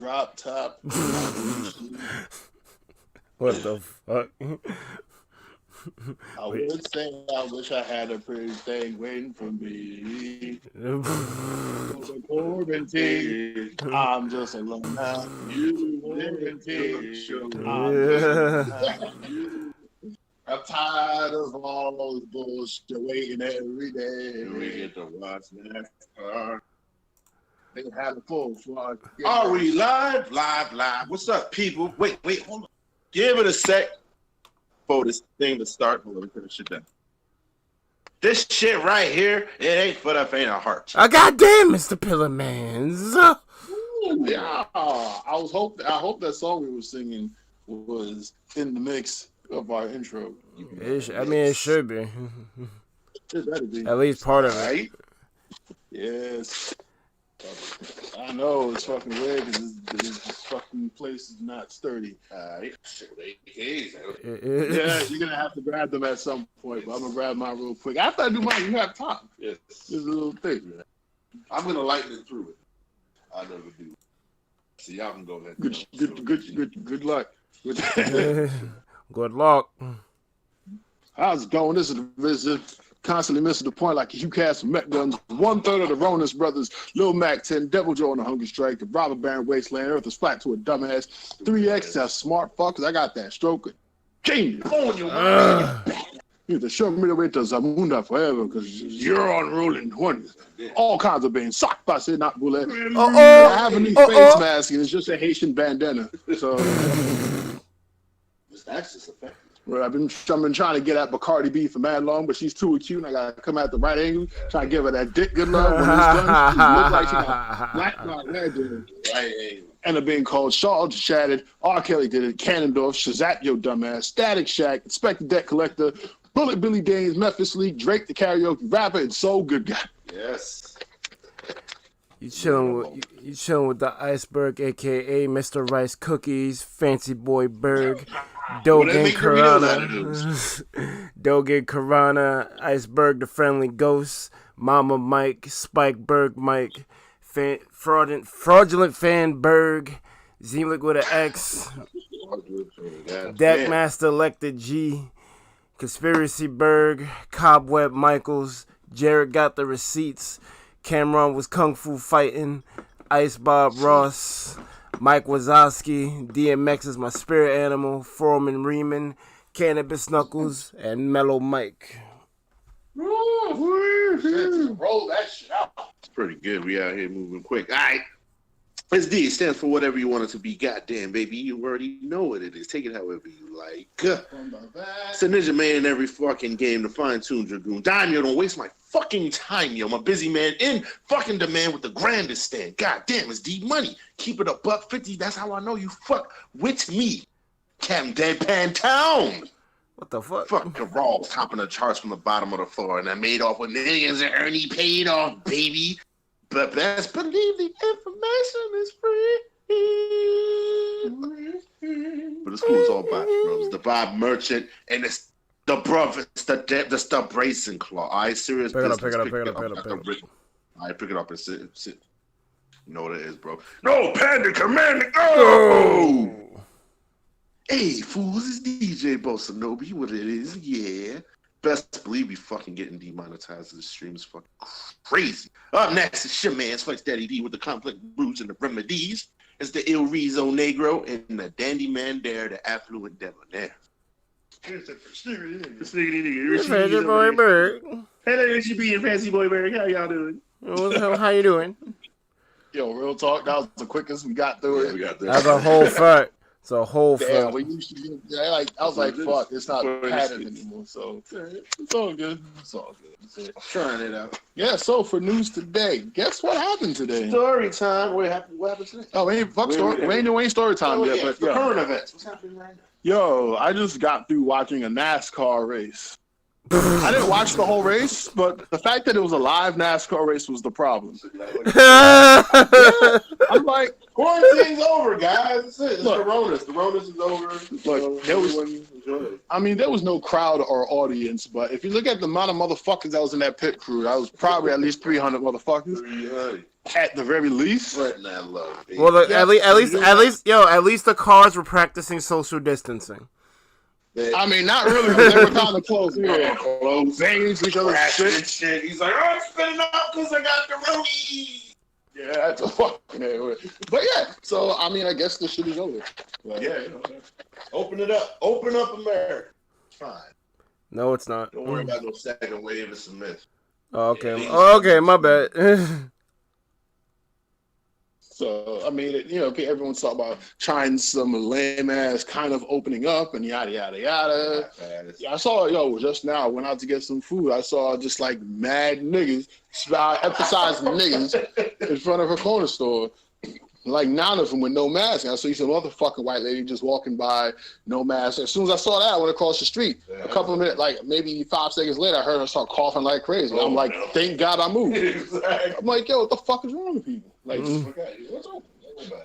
drop top. What the fuck? I would say I wish I had a pretty thing waiting for me. Quarantine, I'm just alone now. You quarantine, I'm just alone now. I'm tired of all those bullshit waiting every day. We get to watch NASCAR. They had a full flock. Are we live? Live. What's up, people? Wait, hold on. Give it a sec for this thing to start. Hold on, put this shit down. This shit right here, it ain't for the faint of heart. Goddamn, Mr. DaPillaManz. Yeah, I hope that song we were singing was in the mix of our intro. It should be. It better be. At least part of it. Right? Yes. I know it's fucking weird because this fucking place is not sturdy. Alright. Yeah, you're gonna have to grab them at some point, but I'm gonna grab mine real quick. After I do mine, you have time. Yes. There's a little thing. I'm gonna lighten it through it. I never do. So y'all can go ahead. Good luck. Good luck. How's it going? This is constantly missing the point like a Hugh Cast from Met Guns. 1/3 of the Ronas brothers, Lil Mac 10, Devil Joe on the Hunger Strike, the Robber Baron Wasteland, Earth is flat to a dumbass, 3X, that smart fuckers. I got that stroke. Genius. On your mind. You have to show me the way to Zamunda forever because you're on rolling 20s. All kinds of being socked by say not bullet. I have a new face mask and it's just a Haitian bandana. So That's just effective. well, I've been trying to get at Bacardi B for mad long, but she's too acute and I gotta come at the right angle, try to give her that dick good love when it's done. She looks like she got black red right angle. End up being called Shaw Shattered, R. Kelly did it, Cannondorf, Shazat Yo Dumbass, Static Shack, Inspector Debt Collector, Bullet Billy Danes, Memphis League, Drake the Karaoke Rapper, and Soul Good Guy. Yes. You chilling with the Iceberg, aka Mr. Rice Cookies, Fancy Boy Berg, Dogen Karana, Iceberg the Friendly Ghost, Mama Mike, Spike Berg Mike, Fraudulent Fan Berg, Z-Lick with an X, Deckmaster Elected G, Conspiracy Berg, Cobweb Michaels, Jared got the receipts, Cameron was Kung Fu fighting, Ice Bob Ross, Mike Wazowski, DMX is my spirit animal, Foreman Riemann, Cannabis Knuckles, and Mellow Mike. Roll that shit out. It's pretty good. We out here moving quick. All right. SD stands for whatever you want it to be. Goddamn, baby. You already know what it is. Take it however you like. It's a ninja man in every fucking game to fine-tune Dragoon. Daimyo, don't waste my fucking time, yo. I'm a busy man in fucking demand with the grandest stand. Goddamn, it's D money. Keep it a $150. That's how I know you fuck with me. Cam Deadpan Town. What the fuck? Fucking raw, topping the charts from the bottom of the floor, and I made off with millions and Ernie paid off, baby. But best believe the information is free. But the school's all about drums. The Bob Merchant and it's the brother, it's the stub racing claw. All right, serious business. Pick it up. All right, pick it up and sit. You know what it is, bro. No, Panda Commander, go! Hey, fools, it's DJ Bosanobi. What it is, yeah. Best believe we fucking getting demonetized. The stream is fucking crazy. Up next is your man's Flex Daddy D with the conflict brews and the remedies. It's the Il Rizo Negro and the Dandy Man there, the affluent debonair. Fancy Boy Berg. Hello, it's your being Fancy Boy Berg. How y'all doing? How you doing? Yo, real talk, that was the quickest we got through it. We got this. That's a whole fact. It's a whole Damn, fact. we used to get, I was like, fuck, it's not pattern anymore. So it's all good. It's all good. Trying it out. Yeah, so for news today, guess what happened today? Story time. What happened today? Oh, we ain't story time yet, but the current events. What's happening right now? Yo, I just got through watching a NASCAR race. I didn't watch the whole race, but the fact that it was a live NASCAR race was the problem. Yeah, I'm like, quarantine's over, guys. That's it. It's Look, the Ronas is over. Look, there was no crowd or audience, but if you look at the amount of motherfuckers that was in that pit crew, that was probably at least 300 motherfuckers. At the very least. Spreading that love. Baby. Well, at least the cars were practicing social distancing. I mean, not really, because they were kind of close. Close. Banging each other's shit. He's like, I'm spinning up because I got the roadie. Yeah, that's a fucking anyway. But yeah, so I mean, I guess this shit is over. Like, yeah, open it up. Open up America. It's fine. No, it's not. Don't worry about no second wave of submission. Oh, okay. Okay, my bad. So, I mean, everyone's talking about trying some lame ass kind of opening up and yada, yada, yada. Yeah, I saw, just now, I went out to get some food. I saw just like mad niggas, emphasizing niggas in front of a corner store. Like 9 of them with no mask. And I see some motherfucking white lady just walking by, no mask. As soon as I saw that, I went across the street. A couple of minutes, like maybe 5 seconds later, I heard her start coughing like crazy. I'm like, thank God I moved. Exactly. I'm like, yo, what the fuck is wrong with people? Like, what's wrong?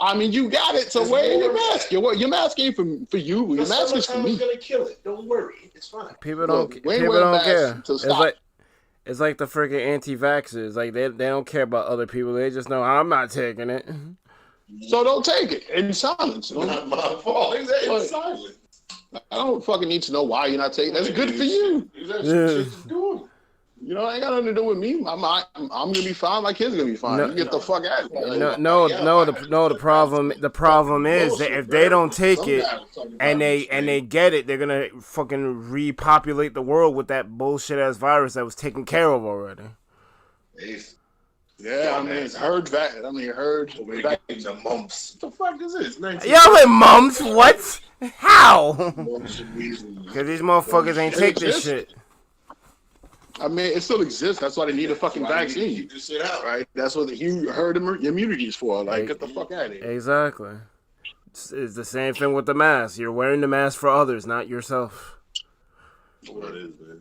I mean, you got it, so wear your mask. Your mask ain't for you. Your mask is for me. Gonna kill it. Don't worry, it's fine. People don't care. It's like the freaking anti-vaxxers. Like they don't care about other people. They just know I'm not taking it. So don't take it in silence. Not my fault. In silence. I don't fucking need to know why you're not taking it. That's good for you. I ain't got nothing to do with me. I'm gonna be fine. My kid's gonna be fine. You get the fuck out of here. The problem is that if they don't take it and they get it, they're gonna fucking repopulate the world with that bullshit ass virus that was taken care of already. Yeah, I mean, herd into mumps. What the fuck is this? Y'all in mumps? What? How? Because these motherfuckers ain't take this shit. I mean, it still exists. That's why they need a fucking vaccine. You just sit out, right? That's what the herd immunity is for. Like, get the fuck out of here. Exactly. It's the same thing with the mask. You're wearing the mask for others, not yourself. What is it?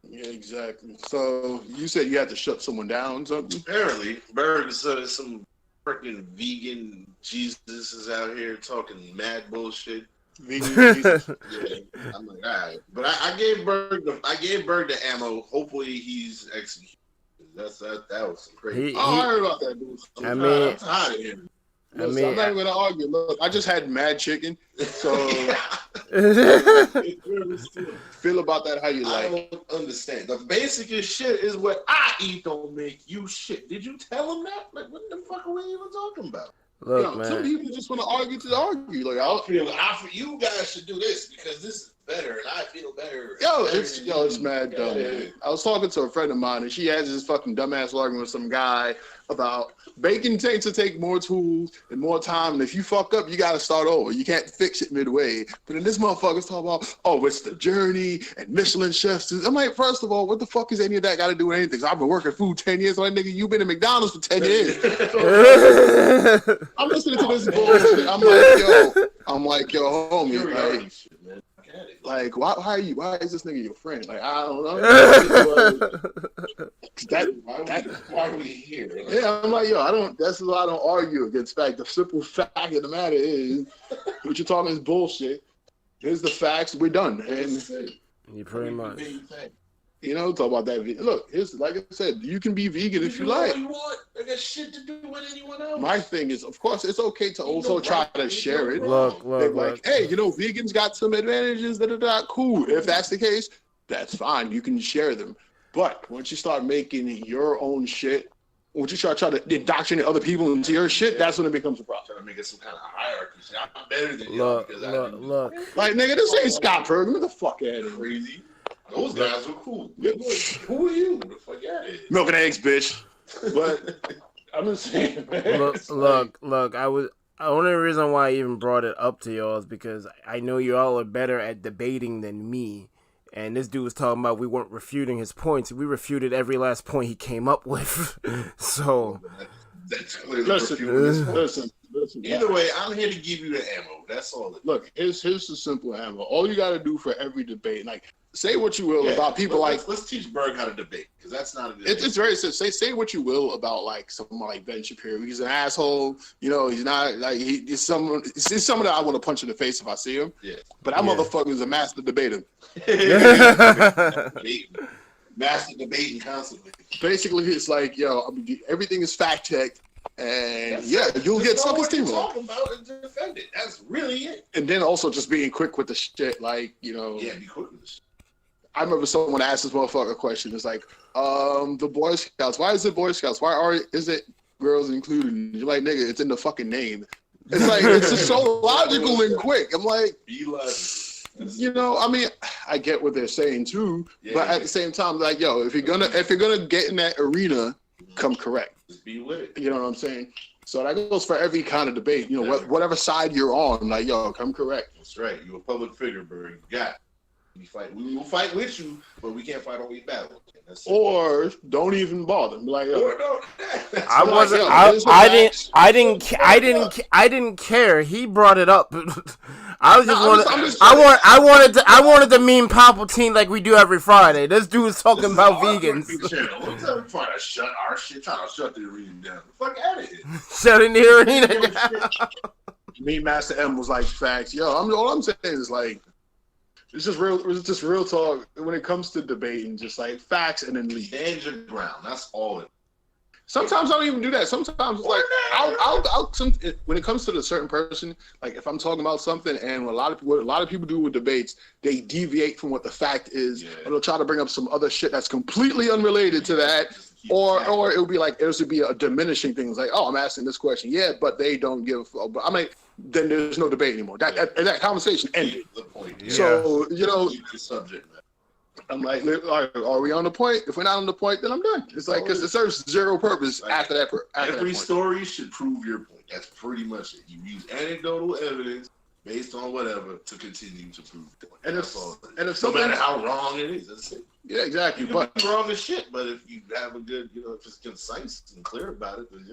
Yeah, exactly. So you said you had to shut someone down or something? Apparently. Berg said some freaking vegan Jesus is out here talking mad bullshit. Vegan Jesus? Yeah. I'm like, all right. But I gave Berg the ammo. Hopefully he's executed. That was crazy. I heard about that, dude. I'm tired of him. I'm not even going to argue. Look, I just had mad chicken, so feel about that how you like. I don't understand. The basicest shit is what I eat don't make you shit. Did you tell him that? Like, what the fuck are we even talking about? Look, man. Some people just want to argue to argue. Like, you guys should do this because this is better and I feel better. It's mad dumb. Yeah. I was talking to a friend of mine and she has this fucking dumbass argument with some guy about bacon tends to take more tools and more time, and if you fuck up, you gotta start over. You can't fix it midway. But then this motherfucker's talking about, it's the journey and Michelin chefs. I'm like, first of all, what the fuck is any of that got to do with anything? I've been working food 10 years. Like, nigga, you've been at McDonald's for 10 years. I'm listening to this bullshit. I'm like, yo, homie, like, why is this nigga your friend? Like, I don't know. Why are we here? Yeah, I'm like, that's why I don't argue against fact. The simple fact of the matter is, what you're talking is bullshit. Here's the facts. We're done. And you pretty much. Talk about that. Look, like I said, you can be vegan if you like. All you want. I got shit to do with anyone else. My thing is, of course, it's okay to also try to share it. Look. Hey, vegans got some advantages. Cool. If that's the case, that's fine. You can share them. But once you start making your own shit, once you try to indoctrinate other people into your shit, that's when it becomes a problem. Trying to make it some kind of hierarchy. I'm better than you. Look. Like, nigga, this ain't Scott Pilgrim. Get the fuck out of here. Crazy. Those guys were cool. Who are you? The fuck out of here. Milk and eggs, bitch. But I'm just saying, man. Look. The only reason why I even brought it up to y'all is because I know y'all are better at debating than me. And this dude was talking about we weren't refuting his points. We refuted every last point he came up with. So that's clearly listen. Either way, I'm here to give you the ammo. That's all. Look, here's the simple ammo. All you got to do for every debate, like, say what you will about people let's teach Berg how to debate, because that's not a debate. It's very simple. Say what you will about like someone like Ben Shapiro. He's an asshole. He's not like he's someone that I want to punch in the face if I see him. Yeah. But that motherfucker is a master debater. master debating constantly. Basically, it's like, yo, I mean, everything is fact checked, and you'll get something steamrolled. Talking about and defend it. That's really it. And then also just being quick with the shit, like, you know. Yeah, be quick with the shit. I remember someone asked this motherfucker a question. It's like, the Boy Scouts. Why is it Boy Scouts? Is it girls included? You're like, nigga, it's in the fucking name. It's like, it's just so logical and quick. I'm like, be logical. You know, I mean, I get what they're saying too, but at the same time, like, yo, if you're gonna get in that arena, come correct. Just be with it. You know what I'm saying? So that goes for every kind of debate. You know, whatever side you're on, like, yo, come correct. That's right. You're a public figure, bro. You got it. We will fight with you, but we can't fight on your battle. Or don't even bother. Like, yo, I didn't care. He brought it up. I wanted to meme Palpatine like we do every Friday. This dude was talking about vegans. We're trying to shut our shit, trying to shut the arena down. Fuck out of here. Shutting the arena down. Me, Master M was like, facts. Yo, all I'm saying is like, it's just real talk when it comes to debating, just like facts and then leave. Stand your ground. That's all it. Sometimes I don't even do that. Sometimes like when it comes to the certain person, like if I'm talking about something and what a lot of people do with debates, they deviate from what the fact is, and they'll try to bring up some other shit that's completely unrelated to that, or it'll be like it would be a diminishing thing. It's like, oh, I'm asking this question, but they don't give a fuck. But I mean, then there's no debate anymore. That conversation ended. So you know, the subject, man. I'm like, are we on the point? If we're not on the point, then I'm done. It's like, because it serves zero purpose after that. Every story should prove your point. That's pretty much it. You use anecdotal evidence based on whatever to continue to prove the point. And if no matter how wrong it is, that's it. Yeah, exactly. You can be wrong as shit, but if you have a good, if it's concise and clear about it, then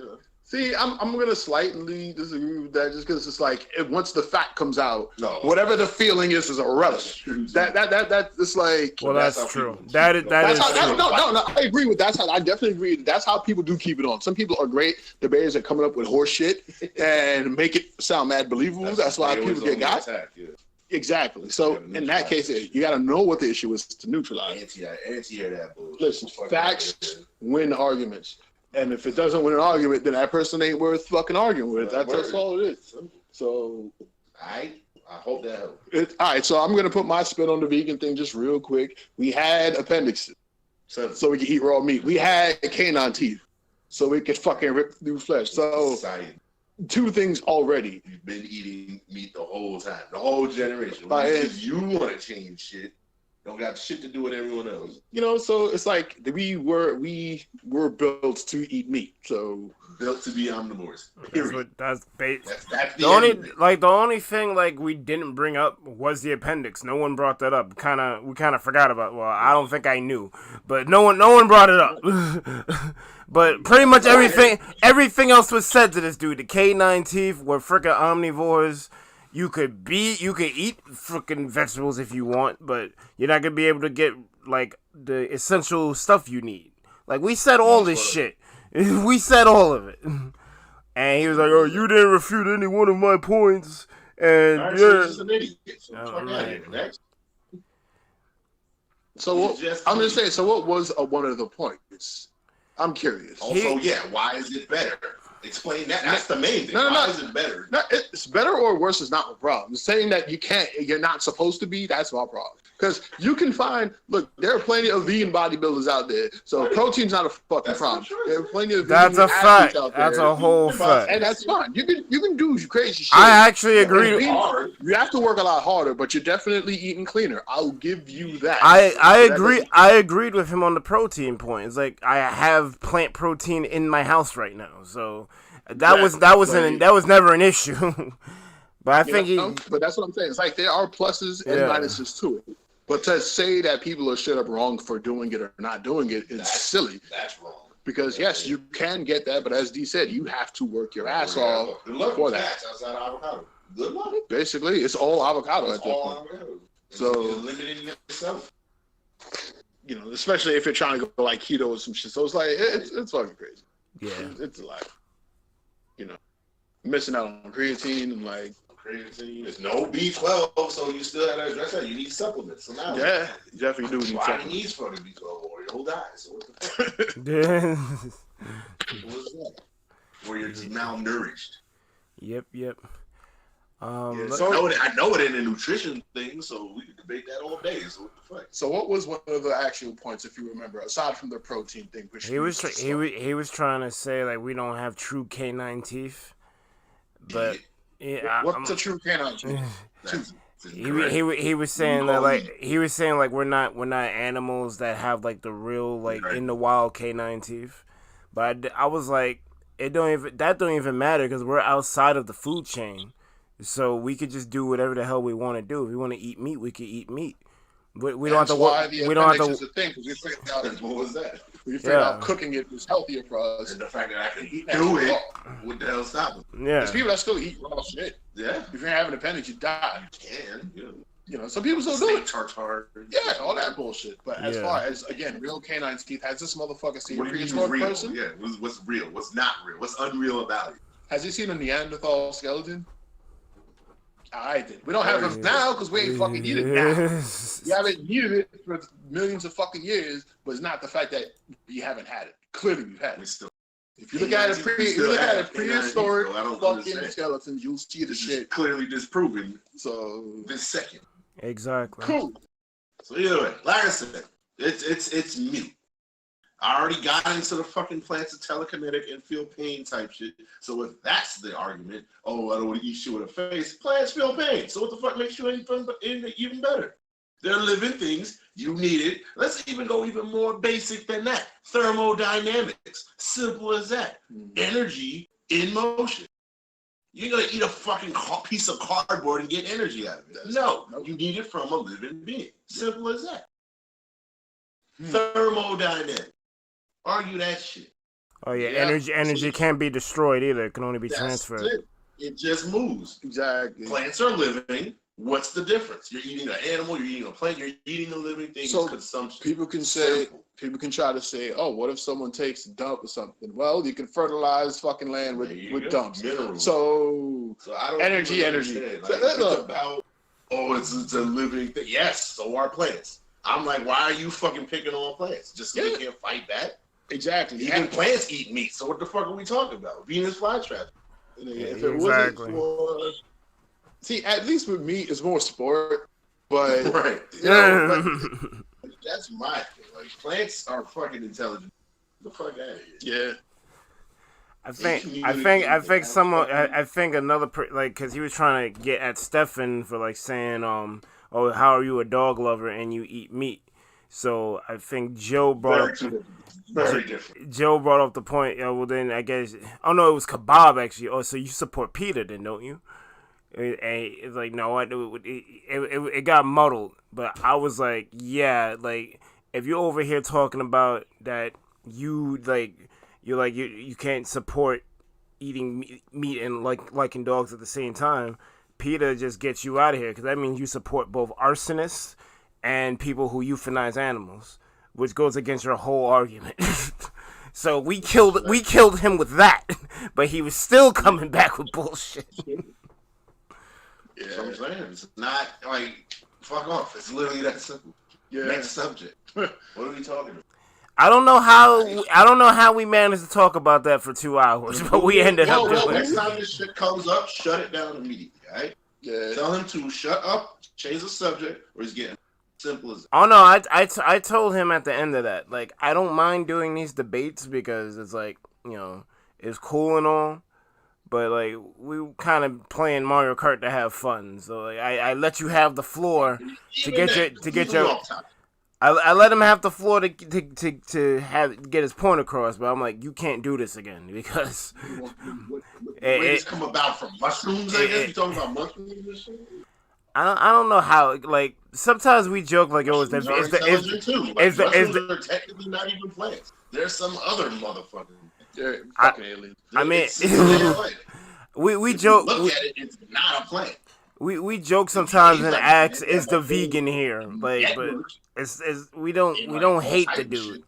See, I'm gonna slightly disagree with that, just because it's like once the fact comes out, whatever the feeling is irrelevant. That it's like. Well, that's true. That is true. No, I agree with that. I definitely agree. That's how people do keep it on. Some people are great debaters at coming up with horse shit and make it sound mad believable. That's why people get got. Exactly. So in that case, you got to know what the issue is to neutralize. Anti that bullshit. Listen, facts win arguments. And if it doesn't win an argument, then that person ain't worth fucking arguing with. That's all it is. So, I hope that helps. All right, so I'm going to put my spin on the vegan thing just real quick. We had appendixes, so we could eat raw meat. We had canine teeth, so we could fucking rip through flesh. So, two things already. You've been eating meat the whole time, the whole generation. If you want to change shit, don't got shit to do with everyone else. So it's like we were built to eat meat. So built to be omnivores. That's the only thing like we didn't bring up was the appendix. No one brought that up. We kind of forgot about. Well, I don't think I knew, but no one brought it up. But pretty much everything else was said to this dude. The canine teeth were freaking omnivores. You could eat freaking vegetables if you want, but you're not gonna be able to get like the essential stuff you need. Like we said all this shit. We said all of it. And he was like, "Oh, you didn't refute any one of my points." And right, so just an idiot. So I'm just saying. So what was one of the points? I'm curious. Also, why is it better? Explain that. That's the main thing. Why is it better? No, it's better or worse is not my problem. Saying that you're not supposed to be, that's my problem. Because you can find, there are plenty of vegan bodybuilders out there. So protein's not a fucking problem. There are plenty of vegan athletes out there. That's a whole fact. And that's fine. You can do crazy shit. I actually agree. You have to work a lot harder, but you're definitely eating cleaner. I'll give you that. I agree. I agreed with him on the protein point. It's like I have plant protein in my house right now, so that was never an issue. But I think but that's what I'm saying. It's like there are pluses and minuses to it. But to say that people are straight up wrong for doing it or not doing it is silly. That's wrong. Because yes, you can get that, but as D said, you have to work your ass off for that. Outside avocado. Good luck. Basically, it's all avocado at this point. So you're limiting yourself. Especially if you're trying to go like keto or some shit. So it's like it's fucking crazy. Yeah, it's a lot. Missing out on creatine and like. Creatine. There's no B12, so you still have to address that. You need supplements. So now, you definitely do need supplements. Body needs fucking B12 or your cold eyes. So what the fuck? What's that? Or you're malnourished. Yep. So I know it in the nutrition thing, so we can debate that all day. So what the fuck? So what was one of the actual points, if you remember, aside from the protein thing? Which he was trying to say like we don't have true canine teeth, but what's a true canine tooth? He was saying that like we're not animals that have like the real like in the wild canine teeth, but I was like that don't even matter because we're outside of the food chain. So we could just do whatever the hell we want to do. If we want to eat meat, we could eat meat. We don't have to. We don't have to. We figured out what was that? We figured out cooking it was healthier for us, and the fact that I can do it, what the hell stop it? Yeah, there's people that still eat raw shit. Yeah, if you're having an appendage, you die. You can. You know, some people still do it. Tartar. Yeah, all that bullshit. But as far as again, real canine teeth, has this motherfucker seen a prehistoric person? Yeah, what's real? What's not real? What's unreal about it? Has he seen a Neanderthal skeleton? I did. We don't have them now because we ain't fucking need it now. We haven't needed it for millions of fucking years, but it's not the fact that we haven't had it. Clearly, we've had it. If you look at it, prehistoric fucking skeletons, you'll see the shit clearly disproven. So this second, exactly. Cool. So either way, like I said, it's mute. I already got into the fucking plants of telekinetic and feel pain type shit. So if that's the argument, I don't want to eat shit with a face. Plants feel pain. So what the fuck makes you even better? They're living things. You need it. Let's even go even more basic than that. Thermodynamics. Simple as that. Energy in motion. You're going to eat a fucking piece of cardboard and get energy out of it. No, you need it from a living being. Simple as that. Thermodynamics. Argue that shit. Oh yeah, energy can't be destroyed either. It can only be transferred. It just moves. Exactly. Plants are living. What's the difference? You're eating an animal, you're eating a plant, you're eating a living thing. So consumption. People can try to say, oh, what if someone takes a dump or something? Well, you can fertilize fucking land with dumps. Minerals. So I don't energy. Like, it's about, it's a living thing. Yes, so are plants. I'm like, why are you fucking picking on plants? Just so they can't fight back? Exactly. Even plants eat meat. So what the fuck are we talking about? Venus flytrap. If it wasn't for... See, at least with meat, it's more sport. But that's my thing. Like, plants are fucking intelligent. The fuck out of here. Yeah. I think another because he was trying to get at Stefan for like saying how are you a dog lover and you eat meat. So I think Joe brought very different. Joe brought up the point. Well, then I guess it was Kebab actually. Oh, so you support PETA then, don't you? And it's like no, it got muddled. But I was like, yeah, like if you're over here talking about that you can't support eating meat and liking dogs at the same time, PETA just gets you out of here because that means you support both arsonists and people who euthanize animals, which goes against your whole argument. So we killed him with that, but he was still coming back with bullshit. Yeah, so I'm saying it's not like fuck off. It's literally that simple. Yeah. Next subject. What are we talking about? I don't know how we managed to talk about that for 2 hours, but we ended up doing it. Next time this shit comes up, shut it down immediately, all right? Yeah. Tell him to shut up, change the subject, or he's getting simple as that. Oh no, I told him at the end of that, like, I don't mind doing these debates because it's like, it's cool and all, but like we kind of playing Mario Kart to have fun. So like I let you have the floor to get your I let him have the floor to get his point across, but I'm like, you can't do this again because it's come about from mushrooms. I guess you talking about mushrooms and shit. I don't know how. Like sometimes we joke like it was the mushrooms are technically not even plants. There's some other motherfucker. Fucking aliens. I mean, we joke. Look at it. It's not a plant. We joke sometimes and ask, is the vegan here? Like, but it's we don't hate the dude.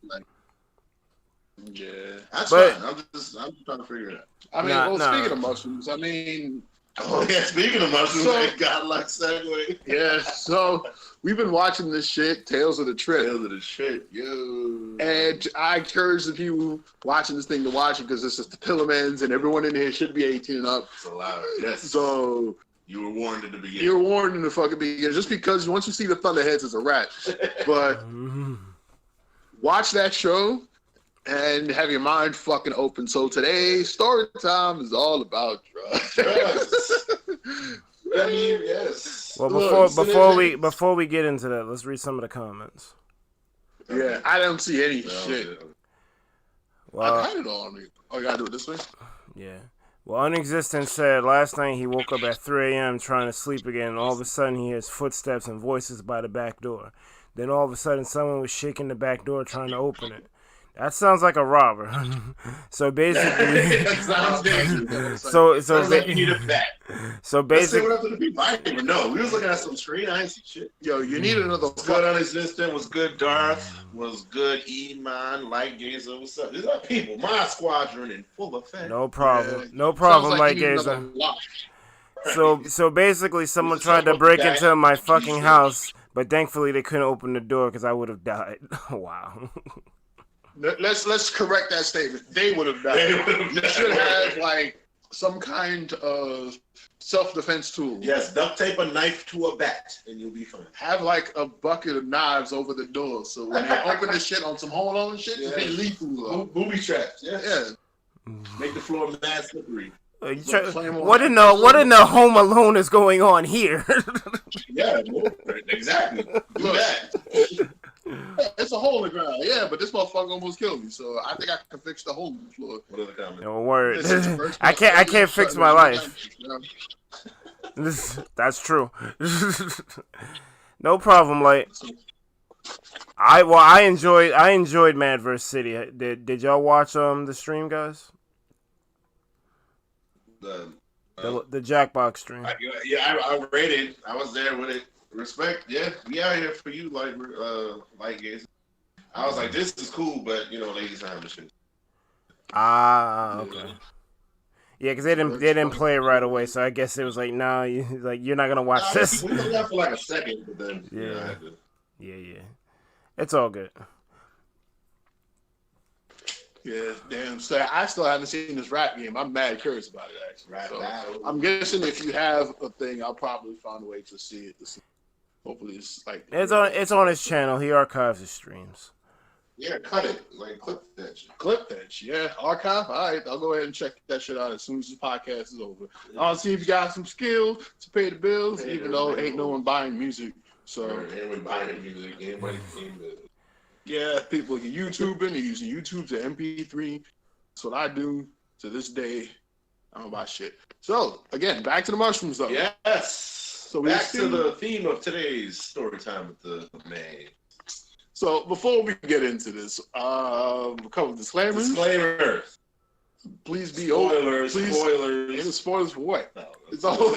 Yeah, that's fine. I'm just trying to figure it out. I mean, speaking of mushrooms, I mean, Oh yeah, speaking of mushrooms, thank God, like segue. Yeah, so we've been watching this shit, Tales of the Trip. Tales of the Trip, yo. And I encourage the people watching this thing to watch it because this is DaPillaManz and everyone in here should be 18 and up. It's allowed, yes. So you were warned at the beginning. You were warned in the fucking beginning. Just because once you see the Thunderheads, it's a rat. But watch that show and have your mind fucking open. So today's story time is all about drugs. I mean, yes. Well, before we get into that, let's read some of the comments. Yeah, I don't see any shit. Well, I got it on me. Oh, you gotta do it this way? Yeah. Well, Unexistent said last night he woke up at 3 a.m. trying to sleep again, and all of a sudden he hears footsteps and voices by the back door. Then all of a sudden someone was shaking the back door trying to open it. That sounds like a robber. So basically, so basically, I didn't even know. We was looking at some screen. I ain't see shit. Yo, you need another. Was good Unexistent. Was good Darth. Was good Iman. Light Gazer. What's up? These are people. My squadron in full effect. No problem. Yeah. No problem, Light Gazer. So basically, someone tried to break into my fucking house, but thankfully they couldn't open the door because I would have died. Wow. Let's correct that statement. They would have died. You should have like some kind of self-defense tool. Yes, duct tape a knife to a bat, and you'll be fine. Have like a bucket of knives over the door, so when you open the shit on some hold-on shit, it's be lethal. Booby traps. Yeah. Make the floor mad slippery. What in the Home Alone is going on here? Yeah, exactly. Do that. It's a hole in the ground, yeah, but this motherfucker almost killed me, so I think I can fix the hole in the floor. What are the comments? No word. I can't fix my life. That's true. No problem, like I enjoyed Mad vs. City. Did y'all watch the stream, guys? The Jackbox stream. I rated. I was there with it. Respect, yeah. We out here for you, like Gaze. I was like, this is cool, but ladies are having shit. Okay. Yeah, because they didn't play it right away, so I guess it was like, nah, you're not gonna watch this. We looked out for like a second, but then yeah. It's all good. Yeah, damn. So I still haven't seen this rap game. I'm mad curious about it, actually. So I'm guessing if you have a thing, I'll probably find a way to see it. Hopefully, it's like it's on his channel. He archives his streams. Yeah, cut it. Like clip that shit. Clip that shit. Yeah, archive. All right, I'll go ahead and check that shit out as soon as the podcast is over. I'll see if you got some skill to pay the bills, even though ain't no one buying music. So everyone buying music. Anybody can do it. Yeah, people are YouTubing. They're using YouTube to MP3. That's what I do to this day. I don't buy shit. So again, back to the mushrooms, though. Yes. So back to the theme of today's story time with the man. So before we get into this, a couple of disclaimers. Disclaimers. Please be spoilers. Spoilers. Spoilers for what? No. It's all.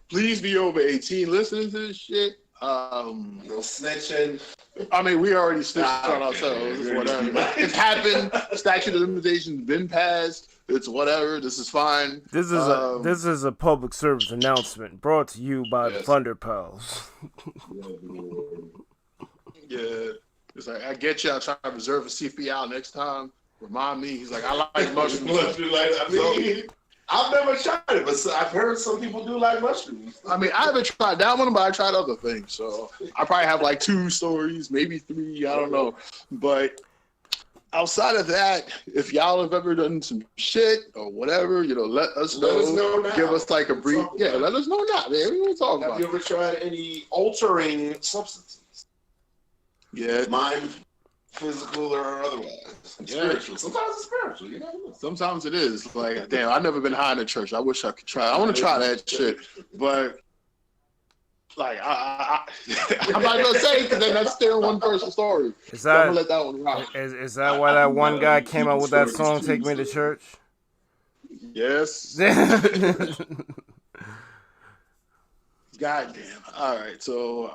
Please be over 18 listening to this shit. No snitching. I mean, we already snitched on ourselves. It's whatever. It's happened. Statute of limitations been passed. It's whatever. This is fine. This is a public service announcement brought to you by the ThunderPals. Yeah, it's like I get you. I'll try to reserve a CPL next time. Remind me. He's like, I like mushrooms. I've never tried it, but I've heard some people do like mushrooms. I mean, I haven't tried that one, but I tried other things. So I probably have like 2 stories, maybe 3. I don't know. But outside of that, if y'all have ever done some shit or whatever, let us know. Now. Give us like a brief. Yeah, let us know now, man. We want to talk about. Have you ever tried any altering substances? Yeah. Mind, physical, or otherwise. Spiritual. Sometimes it's spiritual. Sometimes it is. Like, damn, I've never been high in a church. I wish I could try. I want to try that shit. But, like, I'm not going to say it because then that's still one person's story. I'm going to let that one rock. Is that why that one guy came out with that song, Take Me to Church? Yes. Goddamn. All right. So,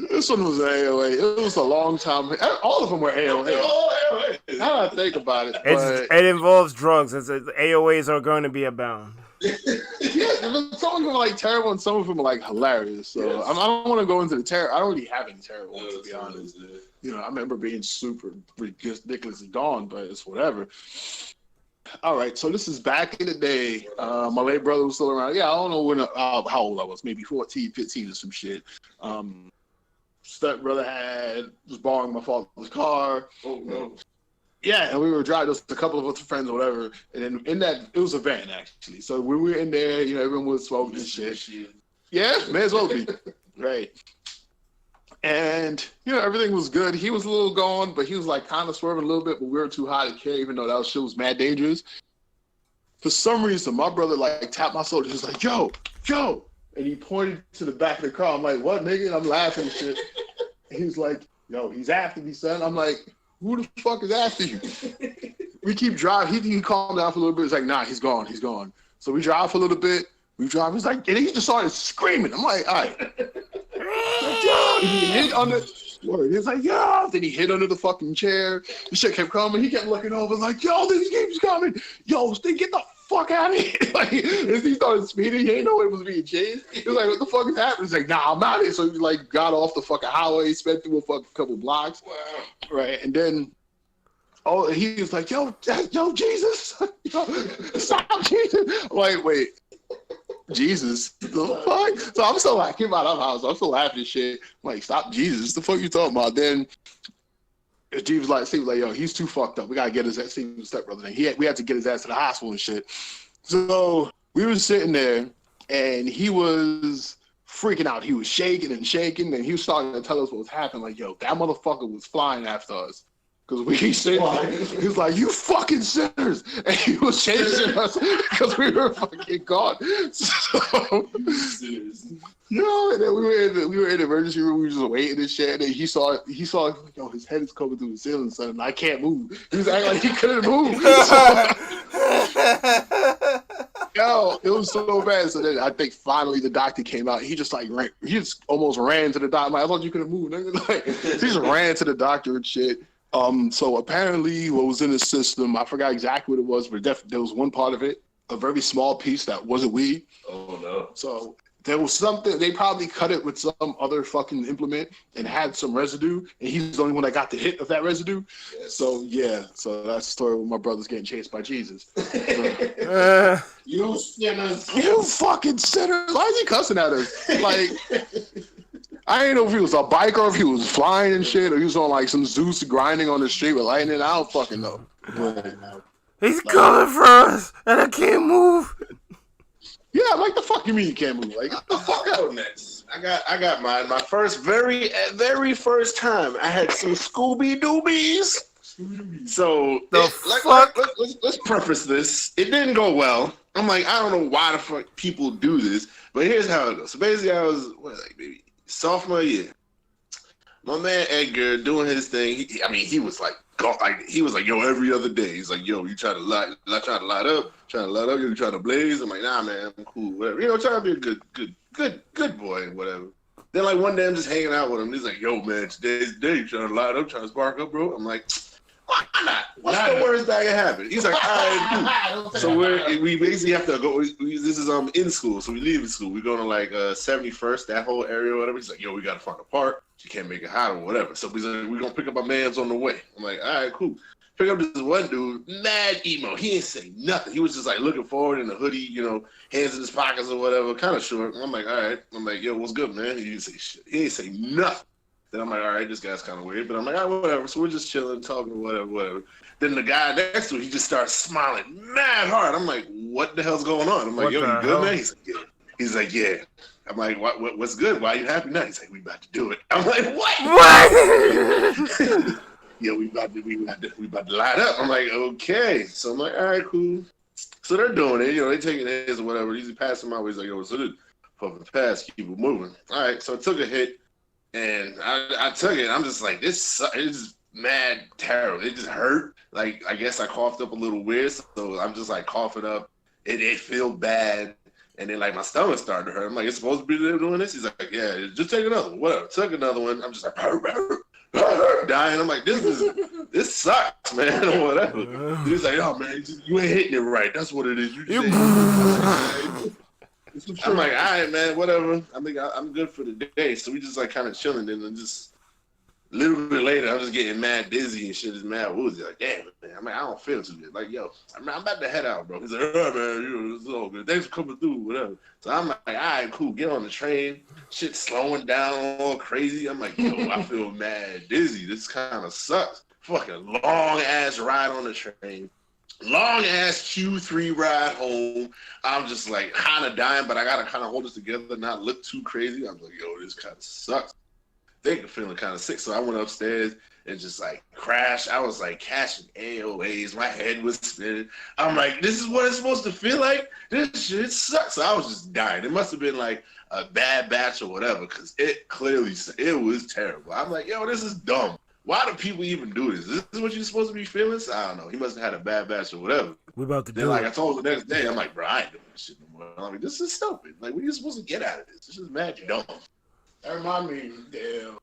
This one was an AOA. It was a long time. All of them were AOA. Now I think about it. It involves drugs. AOAs are going to be abound. Yeah, some of them are like terrible and some of them are like hilarious. So I don't want to go into the terror. I don't really have any terrible ones, to be honest. You know, I remember being super ridiculously gone, but it's whatever. All right, so this is back in the day. My late brother was still around. Yeah, I don't know when how old I was, maybe 14, 15 or some shit. Step brother was borrowing my father's car. Oh no. Yeah, and we were driving, just a couple of us friends or whatever. And then in that, it was a van actually. So when we were in there, you know, everyone was smoking and shit. Yeah, may as well be. Right. And, you know, everything was good. He was a little gone, but he was like kind of swerving a little bit, but we were too high to care, even though that shit was mad dangerous. For some reason, my brother like tapped my shoulder. He was like, yo. And he pointed to the back of the car. I'm like, what, nigga? And I'm laughing and shit. And he's like, yo, he's after me, son. I'm like, who the fuck is after you? We keep driving. He calmed down for a little bit. He's like, nah, he's gone. So we drive for a little bit. He's like, and he just started screaming. I'm like, all right. He hit under. He's like, yeah. Then he hit under the fucking chair. The shit kept coming. He kept looking over like, yo, this keeps coming. Yo, get the fuck out of here. Like, as he started speeding, he ain't know it was being chased. He was like, what the fuck is happening? He's like, nah, I'm out of here. So he like got off the fucking highway, sped through a fucking couple blocks. Wow. Right. And then he was like, yo, Jesus. Yo, stop, Jesus. I'm like, wait. Jesus, the fuck? So I'm still like, came out of the house. I'm still laughing and shit. I'm like, stop, Jesus. The fuck you talking about? Then Steve was like, yo, he's too fucked up. We gotta get his ass. Steve was stepbrother. We had to get his ass to the hospital and shit. So we were sitting there, and he was freaking out. He was shaking, and he was starting to tell us what was happening. Like, yo, that motherfucker was flying after us. Because we said, he was like, you fucking sinners. And he was chasing us because we were fucking gone. So, no, and then we were in the emergency room. We were just waiting and shit. And then he saw like, yo, his head is coming through the ceiling, son. And I can't move. He was acting like he couldn't move. Yo, it was so bad. So then I think finally the doctor came out. He just like ran. He just almost ran to the doctor. Like, I thought you could have moved. Like, he just ran to the doctor and shit. So apparently what was in the system, I forgot exactly what it was, but there was one part of it, a very small piece that wasn't weed. Oh no. So there was something, they probably cut it with some other fucking implement and had some residue, and he's the only one that got the hit of that residue. Yes. So yeah, so that's the story where my brother's getting chased by Jesus. So, you sinners. You fucking sinners. Why is he cussing at us? Like, I didn't know if he was a biker or if he was flying and shit, or he was on like some Zeus grinding on the street with lightning. I don't fucking know. He's coming for us, and I can't move. Yeah, like the fuck you mean you can't move? Like, get the fuck out next. I got mine. My very first time, I had some Scooby Doobies. So let's preface this. It didn't go well. I'm like, I don't know why the fuck people do this, but here's how it goes. So basically, I was maybe sophomore year. My man Edgar doing his thing. He was like, yo, every other day. He's like, yo, you try to light up, you try to blaze. I'm like, nah, man, I'm cool, whatever. You know, trying to be a good boy, whatever. Then like one day I'm just hanging out with him. He's like, yo, man, today's the day. You trying to light up, trying to spark up, bro? I'm like, why not? What's the worst that can happen? He's like, all right, cool. So we basically have to go. This is in school, so we leave school. We go to like 71st, that whole area, or whatever. He's like, yo, we gotta find a park. You can't make it hot or whatever. So he's like, we're gonna pick up our mans on the way. I'm like, all right, cool. Pick up this one dude, mad emo. He ain't say nothing. He was just like looking forward in a hoodie, you know, hands in his pockets or whatever, kind of short. I'm like, all right. I'm like, yo, what's good, man? He didn't say shit. He ain't say nothing. Then I'm like, all right, this guy's kind of weird. But I'm like, all right, whatever. So we're just chilling, talking, whatever. Then the guy next to him, he just starts smiling mad hard. I'm like, what the hell's going on? I'm like, yo, you good, man? He's like, yeah. He's like, yeah. I'm like, what's good? Why are you happy now? He's like, we about to do it. I'm like, what? Yeah, we about to light up. I'm like, okay. So I'm like, all right, cool. So they're doing it. You know, they taking hits or whatever. He's passing my way. He's like, yo, so this puffing fast, keep it moving. All right, so I took a hit. And I took it. I'm just like, this is mad terrible. It just hurt. Like, I guess I coughed up a little weird. So I'm just like coughing up. It felt bad. And then like my stomach started to hurt. I'm like, it's supposed to be doing this? He's like, yeah, just take another one. Whatever. Took another one. I'm just like dying. I'm like, this sucks, man, or whatever. He's like, oh man, you ain't hitting it right. That's what it is. I'm like, all right, man, whatever. I think I'm good for the day. So we just like kind of chilling, and then just a little bit later, I'm just getting mad dizzy and shit. Is mad woozy. Like, damn, man. I'm like, I don't feel too good. Like, yo, I'm about to head out, bro. He's like, oh man, it's all good. Thanks for coming through, whatever. So I'm like, all right, cool. Get on the train. Shit slowing down all crazy. I'm like, yo, I feel mad dizzy. This kind of sucks. Fucking long ass ride on the train. Long ass Q3 ride home. I'm just like kind of dying, but I gotta kind of hold this together, not look too crazy. I'm like, yo, this kind of sucks. Think I'm feeling kind of sick, so I went upstairs and just like crashed. I was like cashing AOAs. My head was spinning. I'm like, this is what it's supposed to feel like. This shit sucks. So I was just dying. It must have been like a bad batch or whatever, because it was terrible. I'm like, yo, this is dumb. Why do people even do this? Is this what you're supposed to be feeling? So I don't know. He must have had a bad batch or whatever. We about to do then, like, it. I told him the next day, I'm like, bro, I ain't doing this shit no more. I'm like, this is stupid. Like, what are you supposed to get out of this? This is mad dumb. That remind me, damn.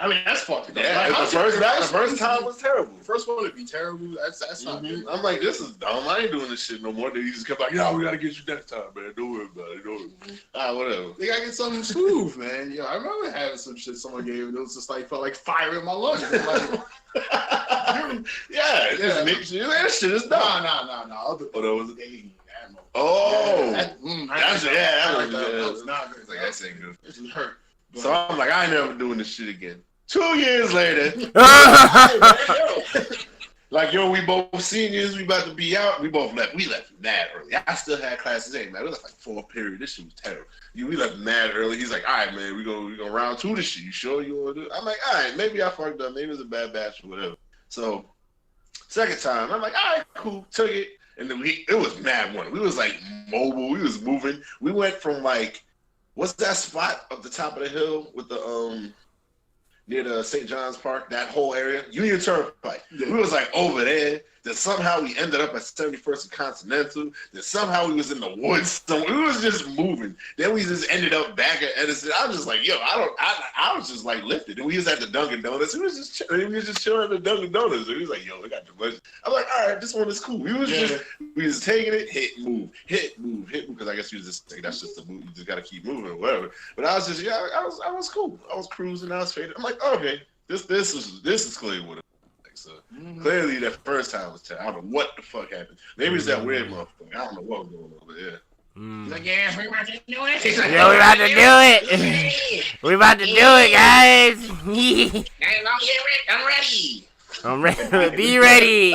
I mean, that's fucking dumb. Yeah, Like, the first time was terrible. The first one would be terrible. That's not good. I'm like, this is dumb. I ain't doing this shit no more. Then he just kept like, yo, we gotta get you next time, man. Don't worry about it. Don't worry. Whatever. They gotta get something smooth, man. Yo, I remember having some shit someone gave me. It was just like, felt like fire in my lungs. Like, yeah, this shit is dumb. No. That was it. Oh, that was not good. Like, that ain't good. This is hurt. So I'm like, I ain't never doing this shit again. 2 years later, like, yo, we both seniors, we about to be out. We both left. We left mad early. I still had classes, man. We left like 4th period. This shit was terrible. We left mad early. He's like, all right, man, we gonna round 2 this shit. You sure you wanna do it? I'm like, all right, maybe I fucked up. Maybe it was a bad batch or whatever. So, second time, I'm like, all right, cool, took it. And then it was mad one. We was like mobile. We was moving. We went from like, what's that spot up the top of the hill with the near the St. John's Park, that whole area, Union Turnpike. Yeah. We was like over there. Then somehow we ended up at 71st and Continental. Then somehow we was in the woods. So we was just moving. Then we just ended up back at Edison. I was just like, yo, I was just like lifted. And we was at the Dunkin' Donuts. We was just chilling at the Dunkin' Donuts. And he was like, yo, we got too much. I'm like, all right, this one is cool. We was taking it, hit, move, because I guess you was just like, that's just the move. You just got to keep moving or whatever. But I was just, I was cool. I was cruising. I was faded. I'm like, okay, this is clearly what it. So clearly that first time was terrible. I don't know what the fuck happened. Maybe it's that weird motherfucker. I don't know what was going on, but yeah. He's like, yeah, we about to do it. Yeah, we about to do it. We about to do it, guys. I'm ready. I'm ready. Be ready.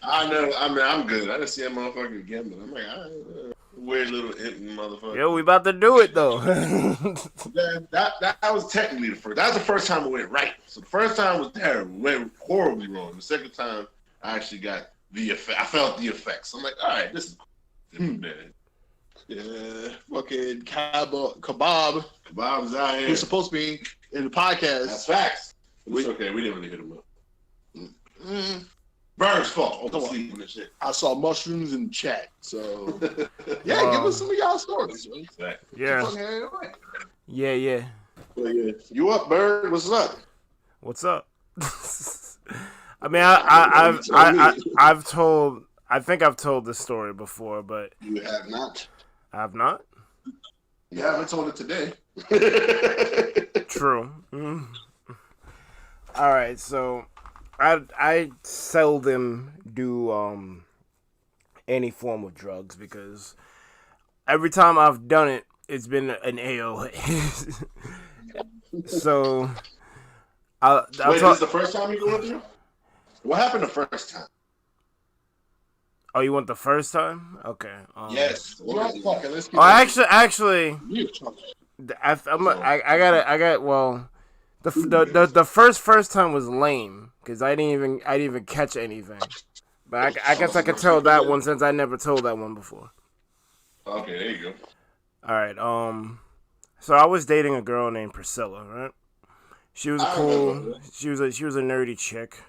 I know. I mean, I'm good. I didn't see that motherfucker again, but I'm like, weird little imp motherfucker. Yo, we about to do it though. that was technically the first. That was the first time it went right. So the first time was terrible. It went horribly wrong. The second time, I actually got the effect. I felt the effects. I'm like, all right, this is man. Yeah, fucking kebab. Kebab's out here. He's supposed to be in the podcast. That's facts. It's okay. We didn't really hit him up. Bird's fault. Sleeping and shit. I saw mushrooms in the chat. So yeah, give us some of y'all stories. Right? Yeah. Yeah. Well, yeah. You up, Bird? What's up? What's up? I mean, I've told. I think I've told this story before, but you have not. I have not. You haven't told it today. True. Mm-hmm. All right, so I seldom do any form of drugs because every time I've done it, it's been an AOA. So wait, this is the first time you going through? What happened the first time? Oh, you want the first time? Okay. Yes. Actually, I got. Well, the first time was lame because I didn't even catch anything. But I guess I could tell that one since I never told that one before. Okay, there you go. All right. So I was dating a girl named Priscilla, right? She was cool. She was a nerdy chick.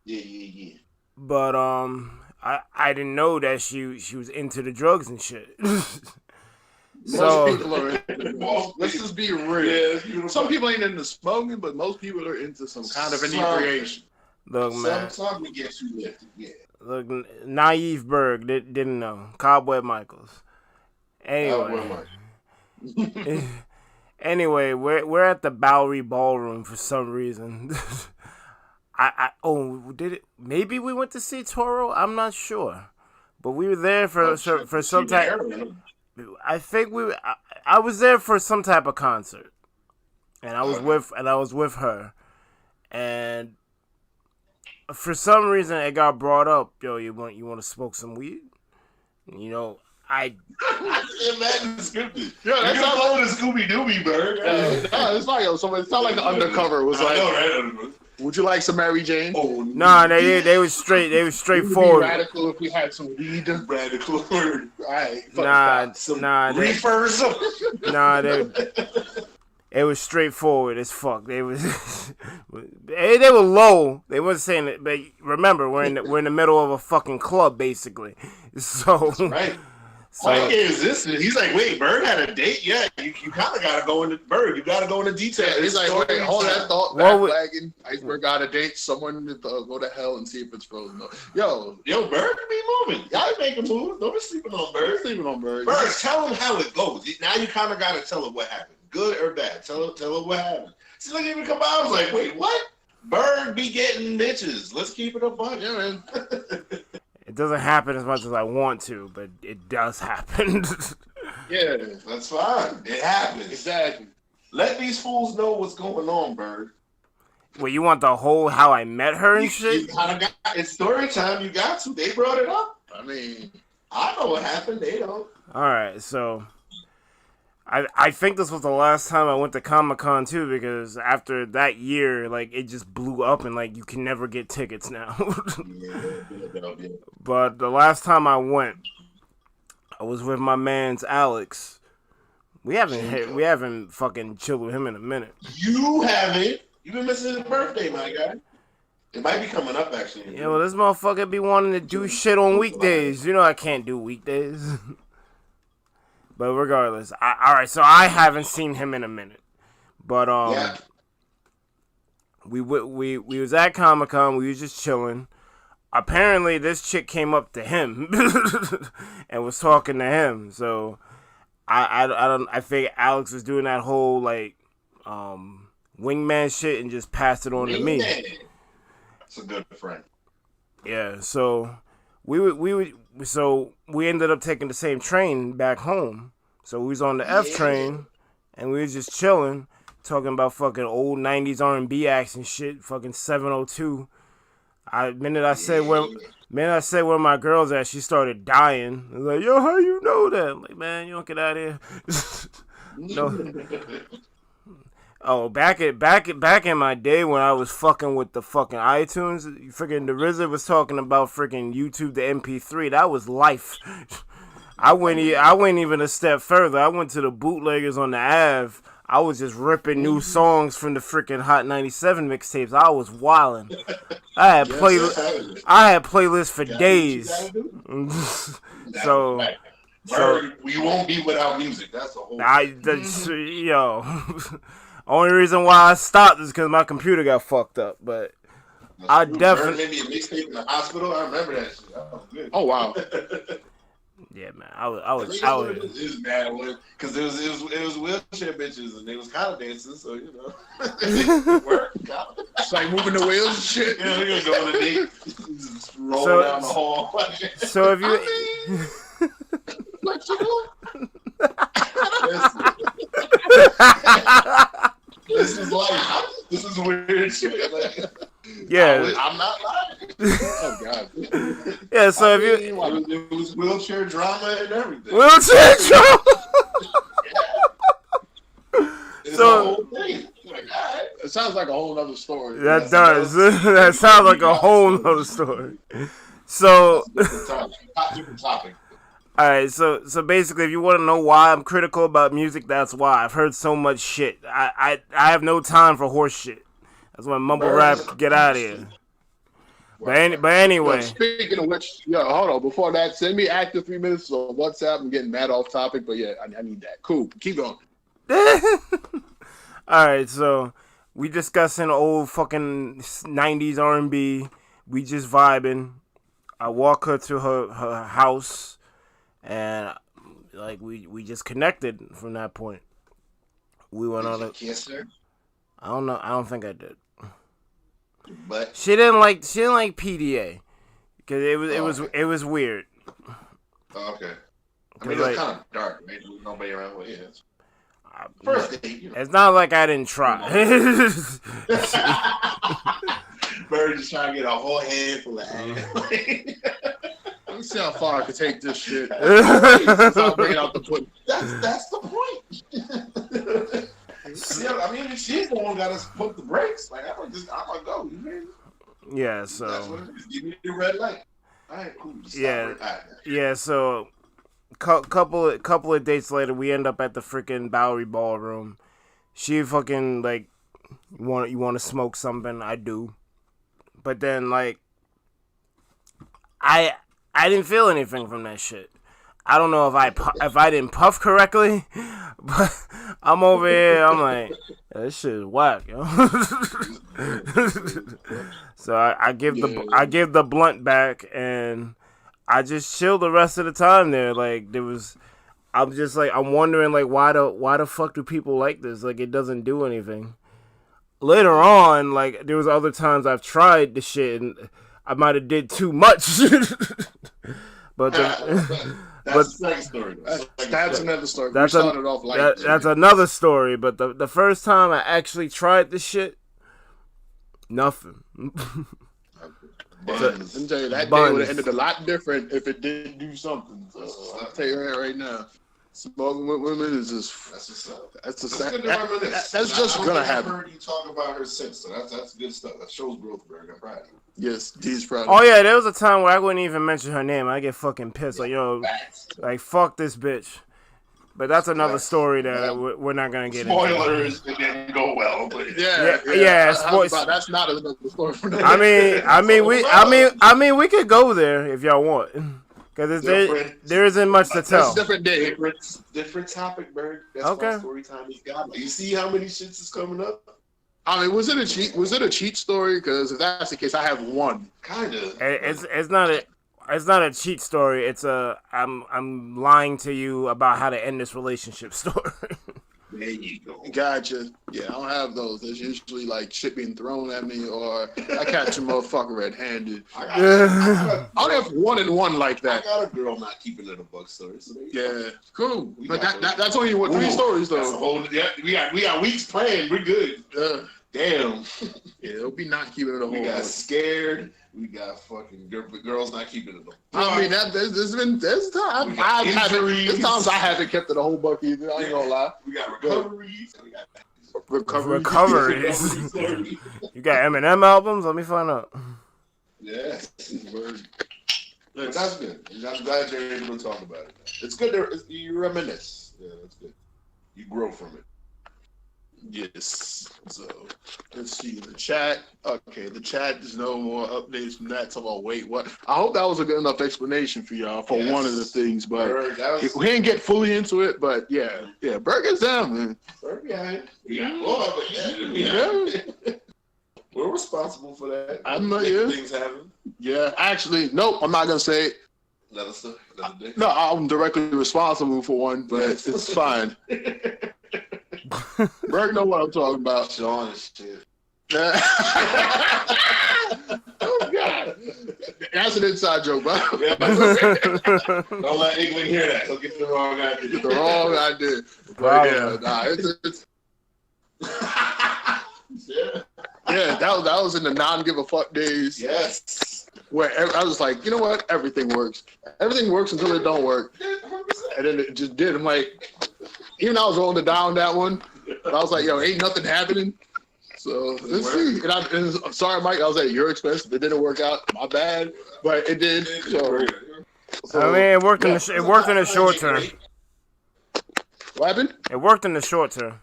Yeah. But I didn't know that she was into the drugs and shit. Most people are into, let's just be real. Yeah, some people ain't into smoking, but most people are into some kind of inebriation. Look, man. Some we get you lifted, yeah. Look, Naive Berg didn't know. Cobweb Michaels. Anyway, we're at the Bowery Ballroom for some reason. Did it? Maybe we went to see Toro. I'm not sure, but we were there for some type. I think I was there for some type of concert, and I was with her, and for some reason it got brought up. Yo, you want to smoke some weed? You know, I imagine scripted. Yo, that's not like the Scooby Dooby bird. It's like somebody. It's not like the undercover was like. Right? Would you like some Mary Jane? Oh, nah, they was straight. They was straightforward. Radical if we had some weed. Radical. Right. Nah. Reefers. It was straightforward as fuck. They were low. They wasn't saying it, but remember, we're in the middle of a fucking club, basically. So that's right. Mike is this? He's like, wait, Bird had a date? Yeah, you kind of got to go into Bird. You got to go into detail. Yeah, he's like, wait, hold that thought. Wagon. Iceberg got a date. Someone to go to hell and see if it's frozen. Yo, Bird be moving. Y'all making moves. Don't be sleeping on Bird. Bird, tell him how it goes. Now you kind of got to tell him what happened, good or bad. Tell him what happened. See, like even come out. I was like, wait, what? Bird be getting bitches. Let's keep it a bunch. Yeah, man. It doesn't happen as much as I want to, but it does happen. Yeah, that's fine. It happens. Exactly. Let these fools know what's going on, Bird. Well, you want the whole how I met her and shit? It's story time. You got to. They brought it up. I mean, I know what happened. They don't. All right, so I think this was the last time I went to Comic-Con too, because after that year, like, it just blew up and like you can never get tickets now. Yeah. But the last time I went, I was with my man's Alex. We haven't fucking chilled with him in a minute. You haven't? You've been missing his birthday, my guy. It might be coming up actually. Yeah, well, this motherfucker be wanting to do shit on weekdays. You know I can't do weekdays. But regardless, all right. So I haven't seen him in a minute, but yeah. we was at Comic-Con. We was just chilling. Apparently, this chick came up to him and was talking to him. So I think Alex was doing that whole like wingman shit and just passed it on to me. That's a good friend. Yeah. So we ended up taking the same train back home. So we was on the F train, and we was just chilling, talking about fucking old 90s R&B acts and shit, fucking 702. Minute I said where my girl's at, she started dying. I was like, yo, how you know that? I'm like, man, you don't get out of here. No. Oh, back in my day when I was fucking with the fucking iTunes, freaking the RZA was talking about freaking YouTube to MP3. That was life. I went even a step further. I went to the bootleggers on the Ave. I was just ripping new songs from the freaking Hot 97 mixtapes. I was wilding. I had playlists for days. So we won't be without music. That's the whole. Only reason why I stopped is because my computer got fucked up. But I definitely maybe a mixtape in the hospital. I remember that shit. That was good. Oh wow. Yeah, man. I was. It was mad because it was wheelchair bitches and they was collar dancing, so you know. It worked. It's like moving the wheels and shit. Yeah, we're gonna go on a date. Just roll down the hall. So if you. This is life. This is weird shit. Like, yeah, I'm not lying. Oh God. Yeah, so it was wheelchair drama and everything. Wheelchair drama. Yeah. So like, right. It sounds like a whole other story. That does. That sounds like a whole other story. So. Different topic. All right, so basically, if you want to know why I'm critical about music, that's why. I've heard so much shit. I have no time for horse shit. That's why mumble rap get out of here. But anyway. Yo, speaking of which, hold on. Before that, send me active 3 minutes on WhatsApp. I'm getting mad off topic, but yeah, I need that. Cool. Keep going. All right, so we discussing old fucking 90s R&B. We just vibing. I walk her to her house, and like we just connected from that point. We went on a kiss her. I don't know. I don't think I did. But she didn't like PDA because it was weird. Oh, okay. I mean, it was kind of dark. Maybe there was nobody around with it. First date, you know. It's not like I didn't try. Bird just trying to get a whole handful of ass. Let me see how far I can take this shit. Stop bringing out the pudding. That's the point. Yeah, I mean, she's the one got us put the brakes. Like, I'm gonna go. You mean? Yeah. So. That's what it is. Give me the red light. All right, cool. Yeah. So. Couple of dates later, we end up at the freaking Bowery Ballroom. She fucking like, you want to smoke something? I do, but then like, I didn't feel anything from that shit. I don't know if I didn't puff correctly, but I'm over here. I'm like, this shit is whack, yo. So I give the blunt back and I just chilled the rest of the time there. Like I'm wondering like why the fuck do people like this? Like it doesn't do anything. Later on, like there was other times I've tried the shit and I might have did too much. But that's another story. That's another story. That's another story. But the first time I actually tried this shit, nothing. Buns. Let me tell you, that day would have ended a lot different if it did do something. So I'll tell you that right now. Smoking with women is just that's just gonna happen. I've heard you talk about her since, so that's good stuff. That shows growth, Berg. I'm proud of you. Yes, D's proud. Oh yeah, there was a time where I wouldn't even mention her name. I get fucking pissed, like like fuck this bitch. But that's another story that we're not gonna get into. Spoilers, it didn't go well, but yeah. That's not another story for that. I mean, we could go there if y'all want, because there isn't much to tell. That's different day, different topic, Berg. That's okay. Why story time is God. You see how many shits is coming up? I mean, was it a cheat? Was it a cheat story? Because if that's the case, I have one. Kinda. It's not a cheat story. It's I'm lying to you about how to end this relationship story. There you go. Gotcha. Yeah, I don't have those. There's usually like shit being thrown at me, or I catch a motherfucker red-handed. I don't have one and one like that. I got a girl not keeping it a buck story. So yeah, cool. But that's only 3 stories though. That's a whole, we got weeks planned. We're good. Damn. Yeah, it'll be not keeping it a whole. We got scared. We got fucking girls not keeping it. I mean, there's times I haven't kept it a whole buck either. I ain't gonna lie. We got recoveries. Recoveries. You got Eminem albums? Let me find out. Yeah. But that's good. I'm glad you're able to talk about it. It's good. You reminisce. Yeah, that's good. You grow from it. Yes. So let's see the chat. Okay, the chat. There's no more updates from that. So wait, what? I hope that was a good enough explanation for y'all for one of the things, but we didn't get fully into it. But yeah, Burger's down, man. Burger, yeah. We're responsible for that. I'm not. Things happen. Yeah, actually, nope. I'm not gonna say it. Another day. No, I'm directly responsible for one, but it's fine. Berg know what I'm talking about. Sean is shit. Oh God, that's an inside joke, bro. Yeah. Don't let England hear that. He'll get the wrong idea. Get the wrong idea. But it's yeah. That was in the non-give a fuck days. Yes. Where I was like, you know what? Everything works. Everything works until it don't work. And then it just did. I'm like, even I was rolling it down that one, but I was like, yo, ain't nothing happening. So let's see. And sorry, Mike, I was at your expense. If it didn't work out, my bad. But it did. So I mean, it worked in the short term. What happened? It worked in the short term.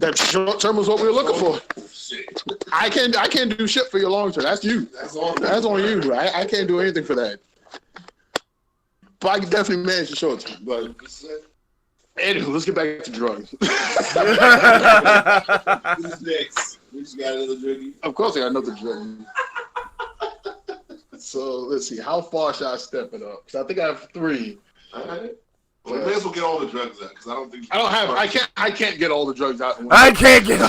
That short term was what we were looking for. Shit. I can't do shit for your long term. That's you. That's on you. I can't do anything for that. But I can definitely manage the short term. But anyway, let's get back to drugs. Who's next? We just got another druggie. Of course, I got another drug. So let's see. How far should I step it up? Because I think I have 3. All right. Well, we may as well get all the drugs out because I don't think I can't get all the drugs out. I can't get. So,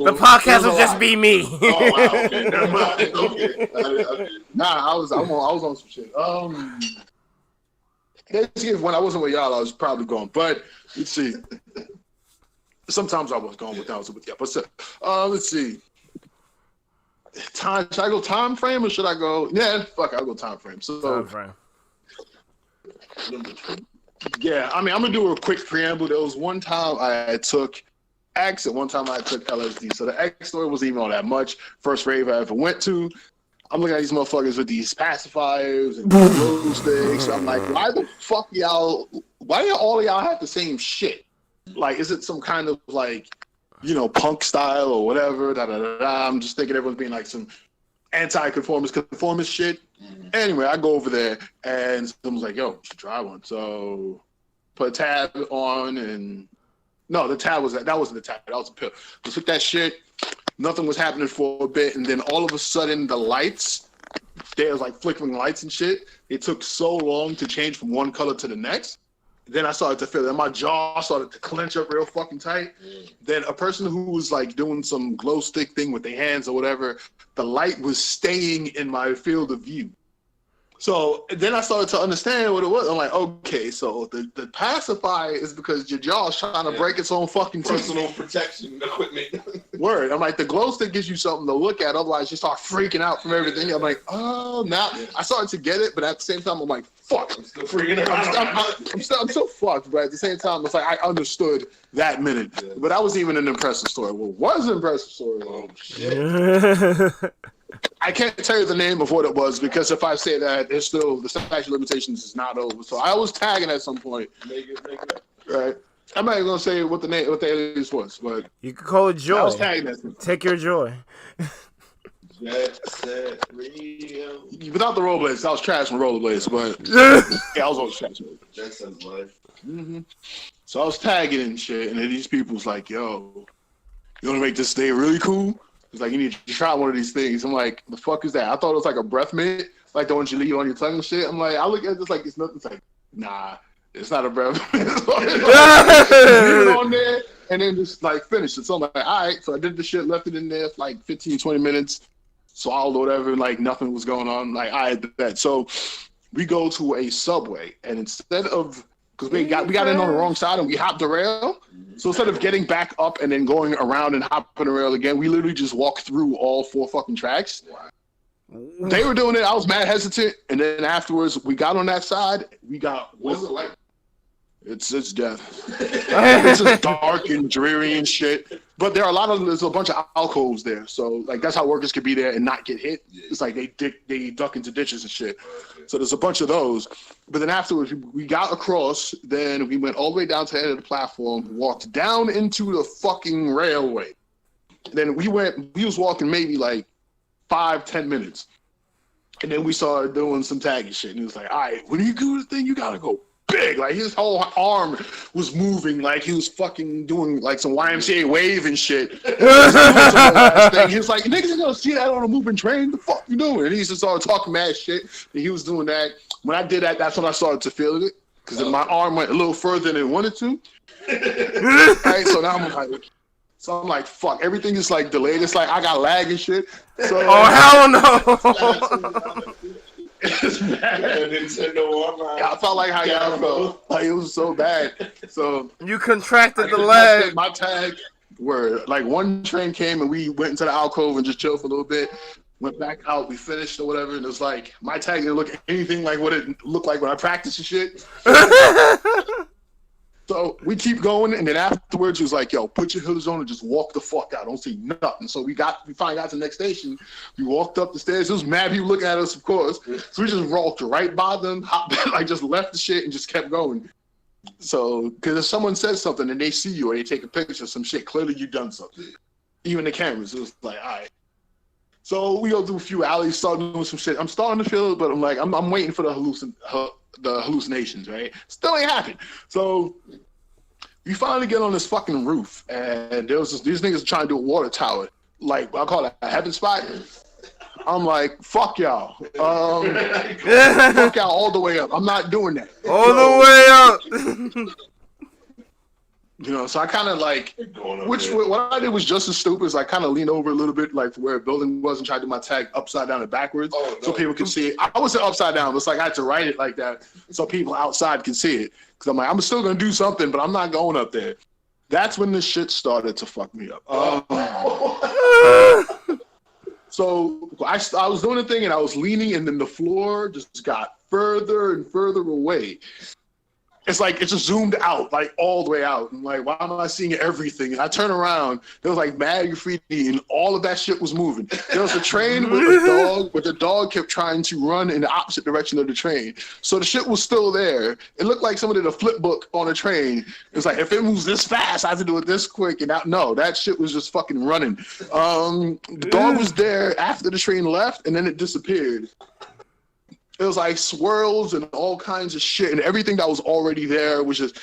the podcast will just be me. Oh, wow, okay, never mind. Okay. Nah, I was on some shit. Basically, when I wasn't with y'all, I was probably going. But let's see. Sometimes I was going with y'all. But let's see. Should I go time frame or should I go? Yeah, fuck, I'll go time frame. So Time frame. Yeah, I mean, I'm gonna do a quick preamble. There was one time I took X, and one time I took LSD. So the X story wasn't even all that much. First rave I ever went to. I'm looking at these motherfuckers with these pacifiers and glow sticks. I'm like, why the fuck y'all? Why do all of y'all have the same shit? Like, is it some kind of like, punk style or whatever? I'm just thinking everyone's being like some conformist shit. Mm-hmm. Anyway, I go over there and someone's like, yo, you should try one. So put a tab on and the tab wasn't the tab, that was a pill. I took that shit, nothing was happening for a bit, and then all of a sudden the lights, there was like flickering lights and shit. It took so long to change from one color to the next. Then I started to feel it. My jaw started to clench up real fucking tight. Then a person who was like doing some glow stick thing with their hands or whatever, the light was staying in my field of view. So then I started to understand what it was. I'm like, okay, so the pacifier is because your jaw's trying to break its own fucking personal protection equipment. Word. I'm like, the glow stick gives you something to look at. Otherwise, you start freaking out from everything. I'm like, oh, now I started to get it, but at the same time, I'm like, fuck. I'm still freaking out. I'm so fucked, but at the same time, it's like I understood that minute. Yeah. But that was even an impressive story. Well, it was an impressive story. Oh, shit. I can't tell you the name of what it was because if I say that, it's still the statute of limitations is not over. So I was tagging at some point. Make it. Right. I'm not even gonna say what the alias was, but you could call it Joy. I was tagging at Take your joy. Jet Set Radio. Without the rollerblades, I was trash on rollerblades, but I was always trash. That sounds life. Mm-hmm. So I was tagging and shit, and then these people was like, "Yo, you want to make this day really cool?" It's like, you need to try one of these things. I'm like, the fuck is that? I thought it was like a breath mint, like the ones you leave on your tongue and shit. I'm like, I look at this like it's nothing. It's like, nah, it's not a breath mint. It's on there and then just like finish it. So I'm like, all right. So I did the shit, left it in there for like 15, 20 minutes, swallowed whatever, and like nothing was going on. Like, I did that. So we go to a Subway, and instead of, because we got in on the wrong side and we hopped the rail. So instead of getting back up and then going around and hopping the rail again, we literally just walked through all 4 fucking tracks. They were doing it. I was mad hesitant. And then afterwards, we got on that side. What's it like? It's death. It's just dark and dreary and shit. But there's a bunch of alcoves there. So like that's how workers could be there and not get hit. It's like they duck into ditches and shit. So there's a bunch of those. But then afterwards we got across, then we went all the way down to the end of the platform, walked down into the fucking railway. Then we was walking maybe like 5-10 minutes. And then we started doing some tagging shit. And he was like, all right, when you do the thing, you gotta go big. Like his whole arm was moving like he was fucking doing like some YMCA wave and shit. He was like, niggas ain't gonna see that on a moving train. The fuck you doing? And he just started talking mad shit. And he was doing that. When I did that, that's when I started to feel it. Because then my arm went a little further than it wanted to. Right? So now I'm like, fuck, everything is like delayed. It's like I got lag and shit. So, hell no. It's bad. I felt like how y'all felt. Like it was so bad. So you contracted the leg. My tag were like one train came and we went into the alcove and just chilled for a little bit. Went back out, we finished or whatever, and it was like my tag didn't look anything like what it looked like when I practiced and shit. So we keep going, and then afterwards, he was like, yo, put your hoodies on and just walk the fuck out. Don't see nothing. So we finally got to the next station. We walked up the stairs. There was mad people looking at us, of course. So we just walked right by them, hopped, like just left the shit and just kept going. So, because if someone says something and they see you or they take a picture of some shit, clearly you done something. Even the cameras, it was like, all right. So we go through a few alleys, start doing some shit. I'm starting to feel it, but I'm like, I'm waiting for the hallucinations, right? Still ain't happened. So we finally get on this fucking roof, and there was these niggas trying to do a water tower, like I call it a heaven spot. I'm like, fuck y'all. Fuck y'all all the way up. I'm not doing that. All the way up. You know, so I kind of like, what I did was just as stupid as I kind of leaned over a little bit, like where a building was, and tried to do my tag upside down and backwards, so people could see it. I wasn't upside down, but it's like I had to write it like that so people outside can see it. Because I'm like, I'm still going to do something, but I'm not going up there. That's when this shit started to fuck me up. So I was doing the thing, and I was leaning, and then the floor just got further and further away. It's like it just zoomed out, like all the way out. I'm like, why am I seeing everything? And I turn around, there was like mad graffiti, and all of that shit was moving. There was a train with a dog, but the dog kept trying to run in the opposite direction of the train. So the shit was still there. It looked like somebody did a flip book on a train. It was like, if it moves this fast, I have to do it this quick. And no, that shit was just fucking running. The dog was there after the train left, and then it disappeared. It was like swirls and all kinds of shit, and everything that was already there was just,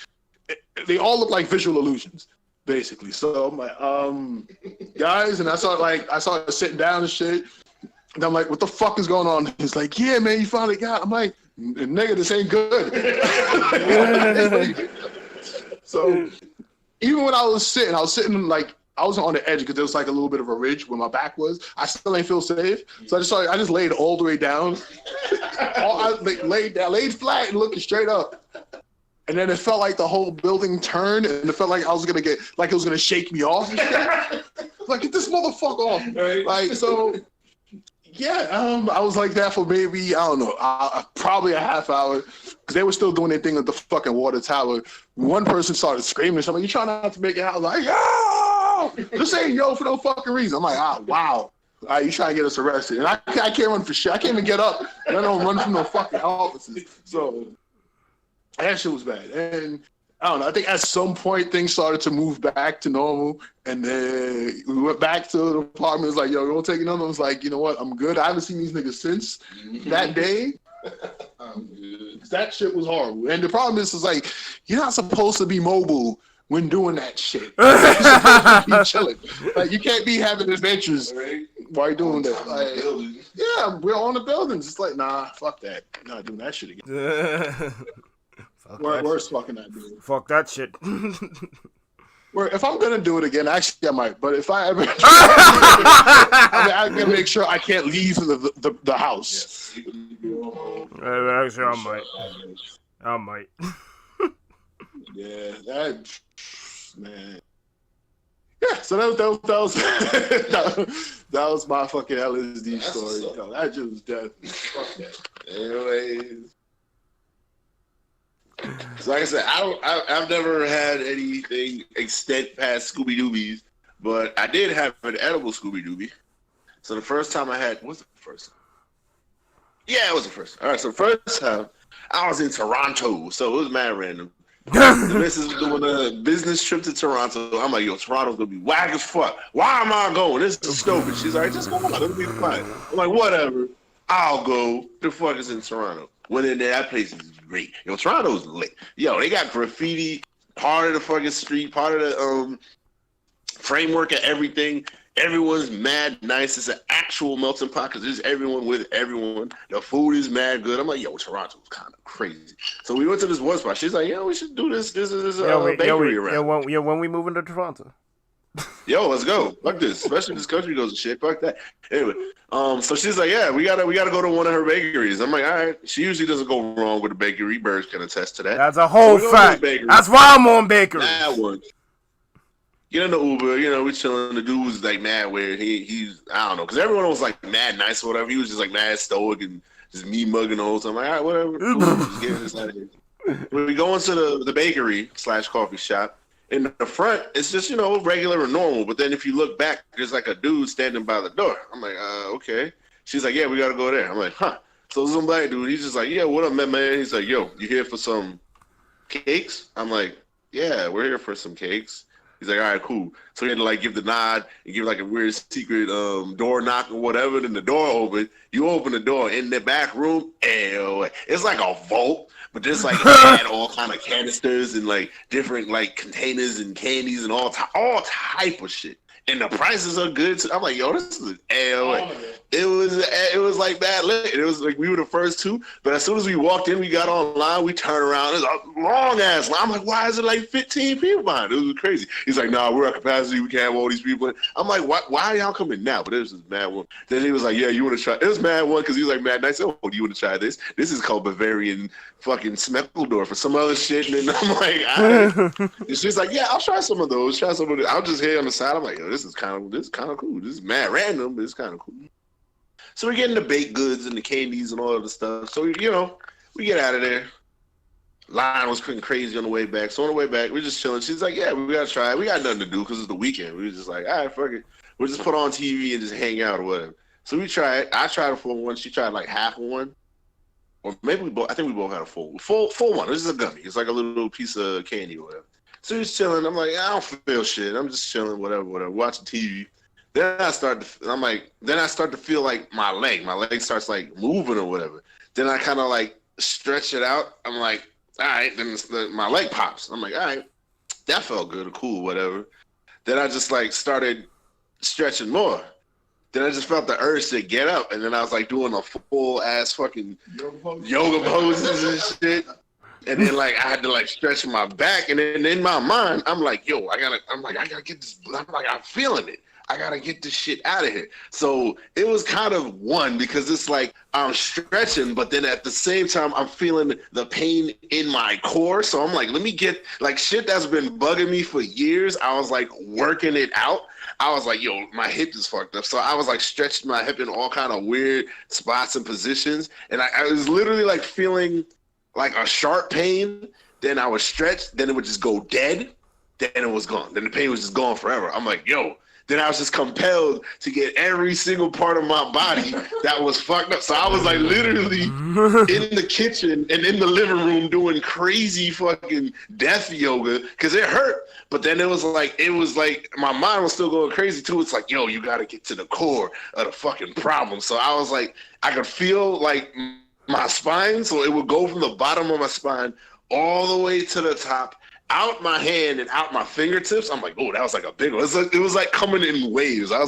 they all look like visual illusions, basically. So I'm like, guys, and I started sitting down and shit, and I'm like, what the fuck is going on? He's like, yeah, man, you finally got it. I'm like, nigga, this ain't good. So even when I was sitting like, I wasn't on the edge because there was like a little bit of a ridge where my back was. I still ain't feel safe, so I just laid all the way down. I laid flat and looking straight up, and then it felt like the whole building turned, and it felt like I was gonna it was gonna shake me off. Like, get this motherfucker off! Right. Like, so, yeah. I was like that for maybe, I don't know, probably a half hour, because they were still doing their thing at the fucking water tower. One person started screaming, so I'm like, you trying not to make it out? I was like, yo! Just saying yo for no fucking reason. I'm like, wow. You trying to get us arrested. And I can't run for shit. I can't even get up. I don't run from no fucking offices. So that shit was bad. And I don't know. I think at some point things started to move back to normal. And then we went back to the apartment. It was like, yo, you want to take another? I was like, you know what? I'm good. I haven't seen these niggas since that day. I'm good. That shit was horrible. And the problem is like, you're not supposed to be mobile when doing that shit. You're supposed to be chilling. Like, you can't be having adventures while you're doing that. Like, yeah, we're on the buildings. It's like, nah, fuck that. I'm not doing that shit again. Worse fucking not doing it. Fuck that shit. If I'm gonna do it again, actually I might. But if I ever, I'm gonna make sure I can't leave the house. Yes. Actually, I might. Yeah, that man. Yeah, so that was my fucking LSD story. Yo, that just was death. Fuck that. Anyways, so like I said, I've never had anything extent past Scooby Doobies, but I did have an edible Scooby Doobie. So the first time I had, was it the first time? Yeah, it was the first time. All right, so the first time I was in Toronto, so it was mad random. The missus was doing a business trip to Toronto. I'm like, yo, Toronto's gonna be whack as fuck. Why am I going? This is stupid. She's like, just go on, it'll be fine. I'm like, whatever. I'll go. The fuck is in Toronto? Went in there, that place is great. Yo, Toronto's lit. Yo, they got graffiti, part of the fucking street, part of the framework of everything. Everyone's mad nice. It's an actual melting pot because there's everyone with everyone. The food is mad good. I'm like, yo, Toronto's kind of crazy. So we went to this one spot. She's like, yo, we should do this. This is bakery around. When we moving to Toronto? Yo, let's go. Fuck this. Especially this country goes to shit. Fuck that. Anyway, so she's like, yeah, we gotta go to one of her bakeries. I'm like, all right. She usually doesn't go wrong with a bakery. Birds can attest to that. That's a whole fact. That's why I'm on bakery. That one. Get in the Uber, you know, we chilling. The dude was like mad weird. He's I don't know, because everyone was like mad nice or whatever. He was just like mad stoic and just me mugging the whole time. I'm like, all right, whatever. Cool. Just getting this out of here. When we go into the bakery / coffee shop, in the front, it's just, you know, regular and normal. But then if you look back, there's like a dude standing by the door. I'm like, okay. She's like, yeah, we got to go there. I'm like, huh. So some black dude, he's just like, yeah, what up, man? He's like, yo, you here for some cakes? I'm like, yeah, we're here for some cakes. He's like, all right, cool. So he had to like give the nod and give like a weird secret door knock or whatever. Then the door opened. You open the door in the back room. Ew, it's like a vault, but just like had all kind of canisters and like different like containers and candies and all type of shit. And the prices are good too. I'm like, yo, this is it was like bad lit. It was like we were the first two, but as soon as we walked in, we got online, we turned around, it was a long ass line. I'm like, why is it like 15 people behind? It was crazy. He's like, nah, we're at capacity, we can't have all these people. I'm like, why are y'all coming now? But it was this mad one. Then he was like, yeah, you want to try? It was mad one because he was like mad nice. Oh, do you want to try this? This is called Bavarian fucking Smeckledorf or some other shit. And then I'm like, all right. And she's like, yeah, I'll try some of those. Try some of those. I'll just hear on the side. I'm like, yo, this is kind of cool. This is mad random, but it's kind of cool. So we're getting the baked goods and the candies and all of the stuff. So, we get out of there. Line was crazy on the way back. So on the way back, we're just chilling. She's like, yeah, we got to try it. We got nothing to do because it's the weekend. We were just like, all right, fuck it. We'll just put on TV and just hang out or whatever. So we tried. I tried a full one. She tried like half of one. Or maybe I think we both had a full one. This is a gummy. It's like a little piece of candy or whatever. So he's chilling. I'm like, I don't feel shit. I'm just chilling, whatever, watching TV. Then I start to feel like my leg starts like moving or whatever. Then I kind of like stretch it out. I'm like, all right. Then my leg pops. I'm like, all right, that felt good or cool, whatever. Then I just like started stretching more. Then I just felt the urge to get up, and then I was like doing a full ass fucking yoga poses and shit. And then like I had to like stretch my back, and then in my mind I'm like, yo, I gotta get this. I'm feeling it. I gotta get this shit out of here. So it was kind of one because it's like I'm stretching, but then at the same time I'm feeling the pain in my core. So I'm like, let me get like shit that's been bugging me for years. I was like working it out. I was like, yo, my hip is fucked up. So I was like stretching my hip in all kind of weird spots and positions. And I was literally like feeling like a sharp pain. Then I would stretch. Then it would just go dead. Then it was gone. Then the pain was just gone forever. I'm like, yo. Then I was just compelled to get every single part of my body that was fucked up. So I was like literally in the kitchen and in the living room doing crazy fucking death yoga because it hurt. But then it was like my mind was still going crazy too. It's like, yo, you got to get to the core of the fucking problem. So I was like, I could feel like my spine. So it would go from the bottom of my spine all the way to the top, out my hand and out my fingertips. I'm like, oh, that was like a big one. It was like coming in waves. It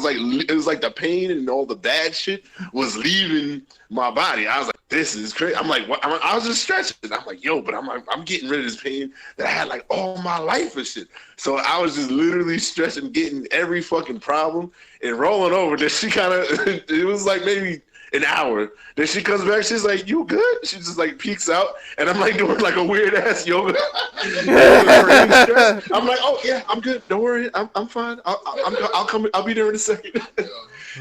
was like the pain and all the bad shit was leaving my body. I was like, this is crazy. I'm like, what? I was just stretching. I'm like, yo, but I'm getting rid of this pain that I had like all my life and shit. So I was just literally stretching, getting every fucking problem and rolling over. Then she kind of, it was like maybe an hour. Then she comes back. She's like, "You good?" She just like peeks out, and I'm like doing like a weird ass yoga. I'm like, "Oh yeah, I'm good. Don't worry, I'm fine. I'll come. I'll be there in a second."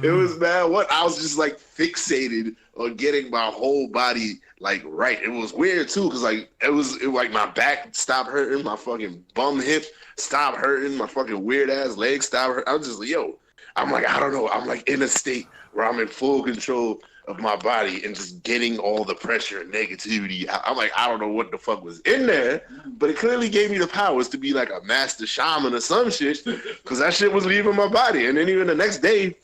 It was bad. What I was just like fixated on getting my whole body like right. It was weird too, cause like it was like my back stopped hurting, my fucking bum hip stopped hurting, my fucking weird ass leg stopped hurting. I was just like, yo. I'm like, I don't know. I'm like in a state where I'm in full control of my body and just getting all the pressure and negativity. I'm like, I don't know what the fuck was in there, but it clearly gave me the powers to be like a master shaman or some shit, because that shit was leaving my body. And then even the next day,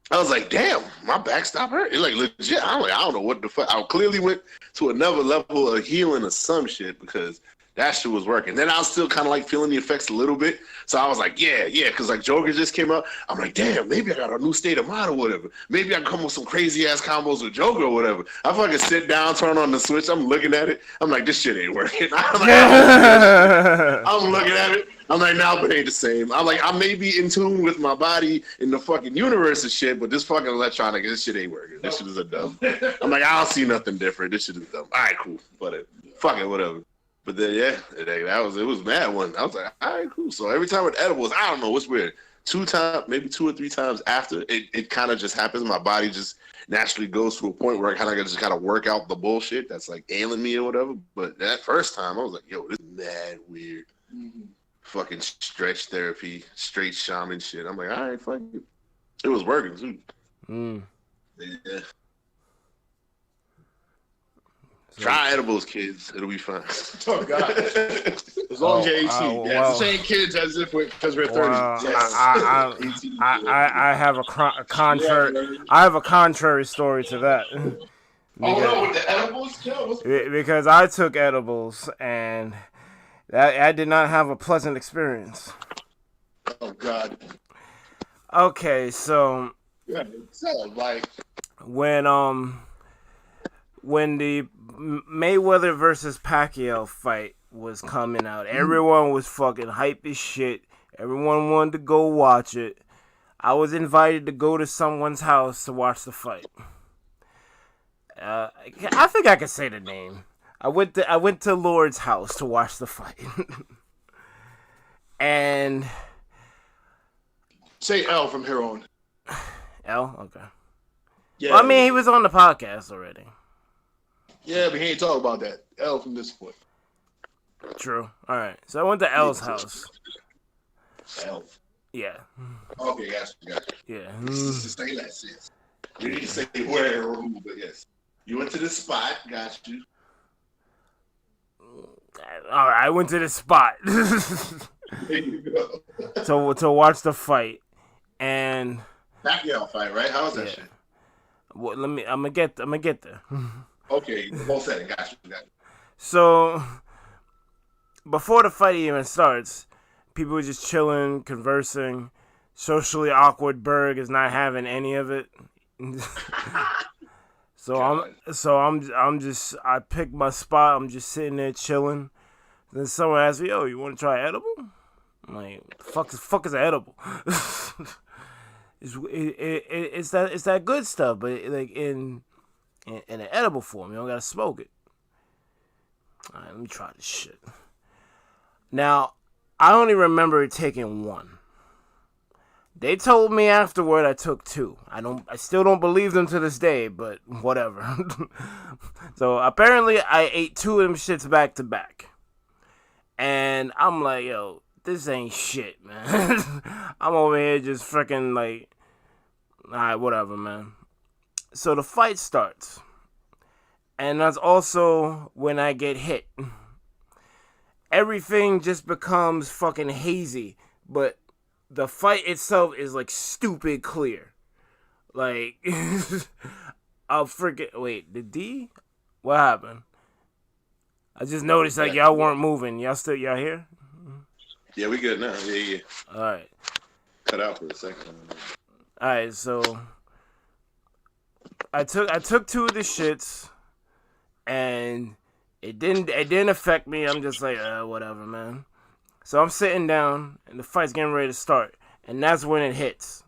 I was like, damn, my back stopped hurting. Like legit. I'm like, I don't know what the fuck. I clearly went to another level of healing or some shit because that shit was working. Then I was still kind of like feeling the effects a little bit. So I was like, yeah, because like Joker just came out. I'm like, damn, maybe I got a new state of mind or whatever. Maybe I can come with some crazy ass combos with Joker or whatever. I fucking sit down, turn on the switch. I'm looking at it. I'm like, this shit ain't working. I'm like, I'm looking at it. I'm like, nah, but it ain't the same. I'm like, I may be in tune with my body in the fucking universe and shit, but this fucking electronic, this shit ain't working. This shit is a dumb. I'm like, I don't see nothing different. This shit is dumb. All right, cool. But fuck it, whatever. But then, yeah, it was mad one. I was like, all right, cool. So every time with edibles, I don't know, what's weird. Maybe 2 or 3 times after, it kind of just happens. My body just naturally goes to a point where I kind of just kind of work out the bullshit that's like ailing me or whatever. But that first time, I was like, yo, this is mad weird. Mm-hmm. Fucking stretch therapy, straight shaman shit. I'm like, all right, fuck it. It was working, too. Yeah. Try edibles, kids. It'll be fun. Oh God! As long as you're 18, yeah, it's the same kids as if because we're 30. I have a contrary. I have a contrary story to that. No, with the edibles, because I took edibles and I did not have a pleasant experience. Oh God. Okay, so yeah, like when the Mayweather versus Pacquiao fight was coming out, everyone was fucking hype as shit. Everyone wanted to go watch it. I was invited to go to someone's house to watch the fight. I think I can say the name. I went to Lord's house to watch the fight. And say L from here on. L? Okay. Yeah. Well, I mean, he was on the podcast already. Yeah, but he ain't talking about that. L from this point. True. All right. So I went to L's house. L. Yeah. Okay, gotcha. Yeah. Just say that shit. You didn't say where or who, but yes. You went to the spot. Got you. All right. I went to the spot. There you go. to watch the fight. And Pacquiao fight, right? How was that shit? Well, I'm gonna get there. Okay, whole setting. Got you. So before the fight even starts, people were just chilling, conversing. Socially awkward Berg is not having any of it. I picked my spot. I'm just sitting there chilling. Then someone asked me, "Yo, you want to try edible?" I'm like, "Fuck is an edible?" It's that good stuff, but like in an edible form. You don't gotta smoke it. All right, let me try this shit. Now, I only remember taking one. They told me afterward I took two. I still don't believe them to this day, but whatever. So apparently I ate two of them shits back to back. And I'm like, yo, this ain't shit, man. I'm over here just freaking like, alright, whatever, man. So the fight starts. And that's also when I get hit. Everything just becomes fucking hazy. But the fight itself is like stupid clear. Like, I'll freaking, wait, the D? What happened? I just noticed like y'all weren't moving. Y'all here? Yeah, we good now. Yeah. Alright. Cut out for a second. Alright, so I took two of the shits and it didn't affect me. I'm just like, whatever, man. So I'm sitting down and the fight's getting ready to start, and that's when it hits.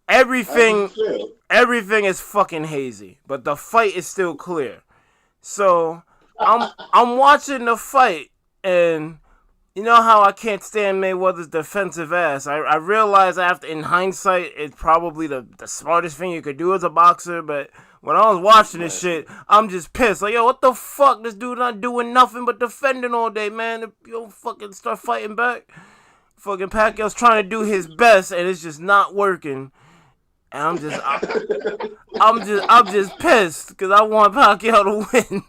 Everything is fucking hazy, but the fight is still clear. So I'm watching the fight, and you know how I can't stand Mayweather's defensive ass. I realize in hindsight, it's probably the smartest thing you could do as a boxer, but when I was watching this shit, I'm just pissed. Like, yo, what the fuck? This dude not doing nothing but defending all day, man. If you don't fucking start fighting back, fucking Pacquiao's trying to do his best, and it's just not working. And I'm just pissed because I want Pacquiao to win.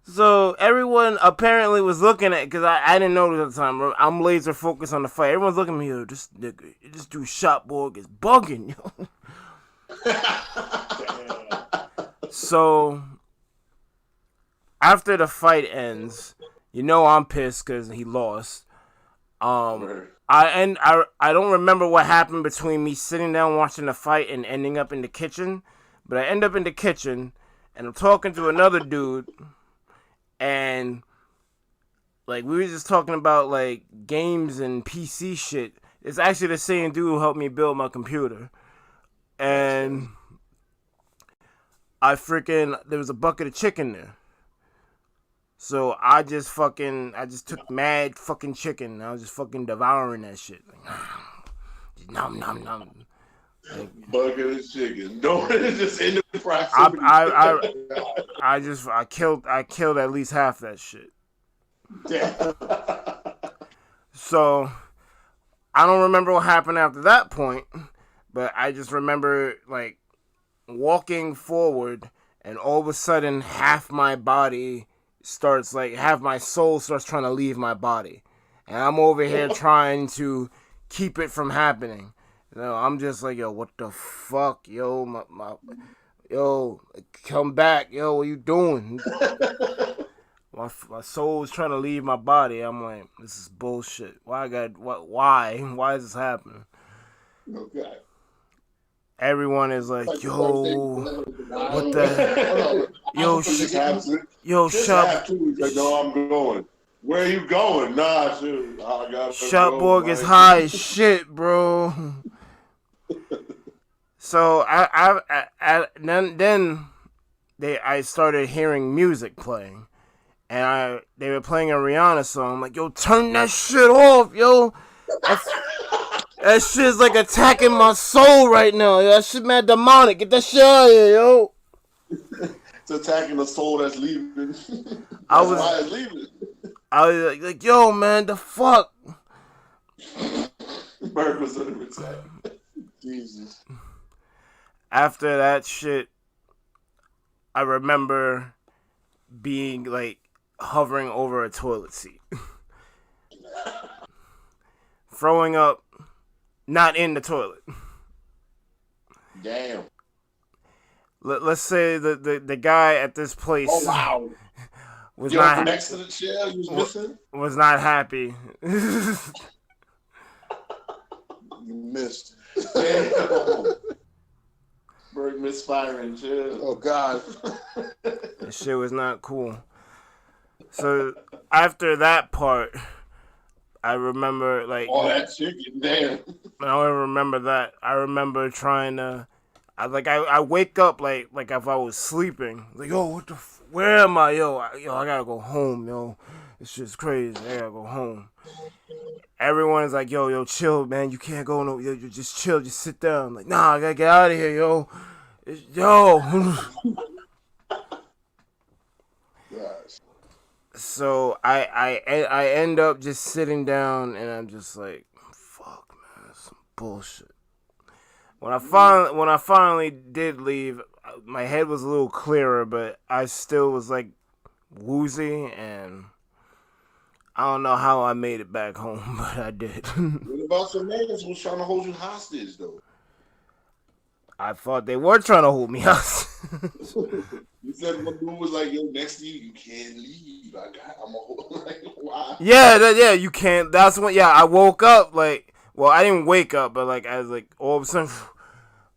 So everyone apparently was looking at, because I didn't know this at the time. I'm laser focused on the fight. Everyone's looking at me, yo, this nigga, this dude shot boy is bugging, yo. So after the fight ends, you know I'm pissed because he lost. I don't remember what happened between me sitting down watching the fight and ending up in the kitchen, but I end up in the kitchen and I'm talking to another dude, and like we were just talking about like games and PC shit. It's actually the same dude who helped me build my computer. And there was a bucket of chicken there. So I just took mad fucking chicken. I was just fucking devouring that shit. Like, nom nom nom. Like, bucket of chicken. Don't just in the proximity. I killed at least half that shit. Yeah. So I don't remember what happened after that point. But I just remember like walking forward, and all of a sudden, half my soul starts trying to leave my body, and I'm over here trying to keep it from happening. I'm just like, yo, what the fuck, yo, yo, come back, yo, what you doing? My soul is trying to leave my body. I'm like, this is bullshit. Why is this happening? Okay. Everyone is like, yo, what the, yo, shut. Like, no, I'm going. Where are you going? Nah, shoot. I got Shotborg is high as shit, bro. So I started hearing music playing, and they were playing a Rihanna song. I'm like, yo, turn that shit off, yo. That shit's like attacking my soul right now. Yo. That shit mad demonic. Get that shit out of here, yo. It's attacking the soul that's leaving. I was like, yo, man, the fuck. Bird was under attack. Jesus. After that shit, I remember being like hovering over a toilet seat, throwing up. Not in the toilet. Damn. Let's say the guy at this place. Oh wow. Was Yo, not next to the chair. You was missing. Was not happy. You missed. Damn. Berg misfiring. Chill. Oh God. That shit was not cool. So after that part, I remember like. Oh, that chicken. Damn. I don't remember that. I remember trying to, I wake up like if I was sleeping. Like, yo, where am I? Yo, I gotta go home, yo. This shit's crazy. I gotta go home. Everyone's like, yo, chill, man. You can't go no. Yo, you just chill. Just sit down. I'm like, nah, I gotta get out of here, yo. Yo. Gosh. So I end up just sitting down, and I'm just like, fuck, man, that's some bullshit. When I finally did leave, my head was a little clearer, but I still was like woozy, and I don't know how I made it back home, but I did. What about some niggas who was trying to hold you hostage though? I thought they were trying to hold me hostage. You said one dude was like, yo, next to you can't leave. I'm like, why? Yeah, you can't. That's when, I woke up, like, well, I didn't wake up, but, like, I was, like, all of a sudden,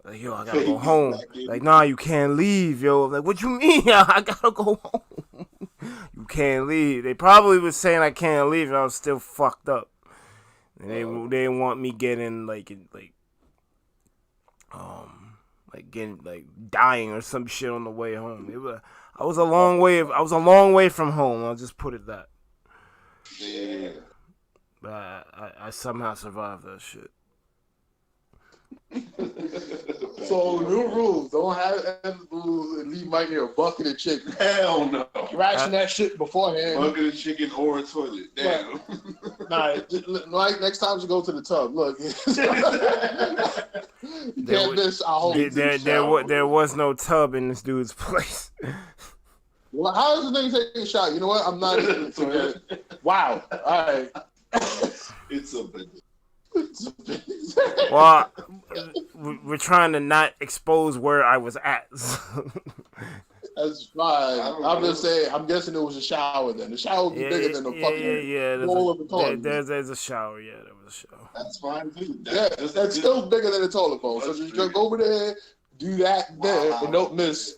like, yo, I gotta go home. Like, nah, you can't leave, yo. I'm like, what you mean? I gotta go home. You can't leave. They probably was saying I can't leave, and I was still fucked up. And they didn't want me getting, dying or some shit on the way home. I was a long way from home. I'll just put it that. Yeah. But I somehow survived that shit. So new rules: don't leave Mike near a bucket of chicken. Hell no. Ration that shit beforehand. Bucket of chicken or a toilet. Damn. Nah, next time you go to the tub, look. You can't miss our home. There was no tub in this dude's place. Well, how does the nigga take a shot? You know what? I'm not even forget it. Wow. All right. It's a bit. Well, we're trying to not expose where I was at. That's fine. I'm just saying. I'm guessing it was a shower. Then the shower would be bigger than the fucking bowl of the toilet. There's a shower. Yeah, there was a shower. That's fine too. That's still bigger than the toilet bowl. So just go over there, do that there, and don't miss.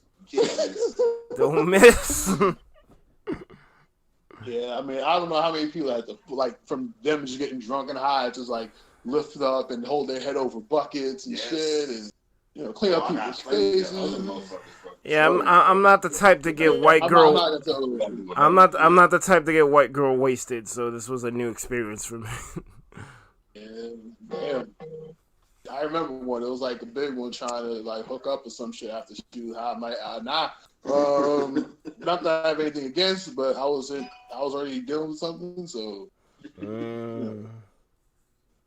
Don't miss. Yeah, I mean, I don't know how many people had to, like, from them just getting drunk and high, just like lift up and hold their head over buckets and shit, and clean up people's faces. Yeah, I'm not the type to get white girl. I'm not the type to get white girl wasted. So this was a new experience for me. Damn. I remember one. It was like a big one trying to like hook up or some shit after she was high. Not that I have anything against, but I was already dealing with something, so.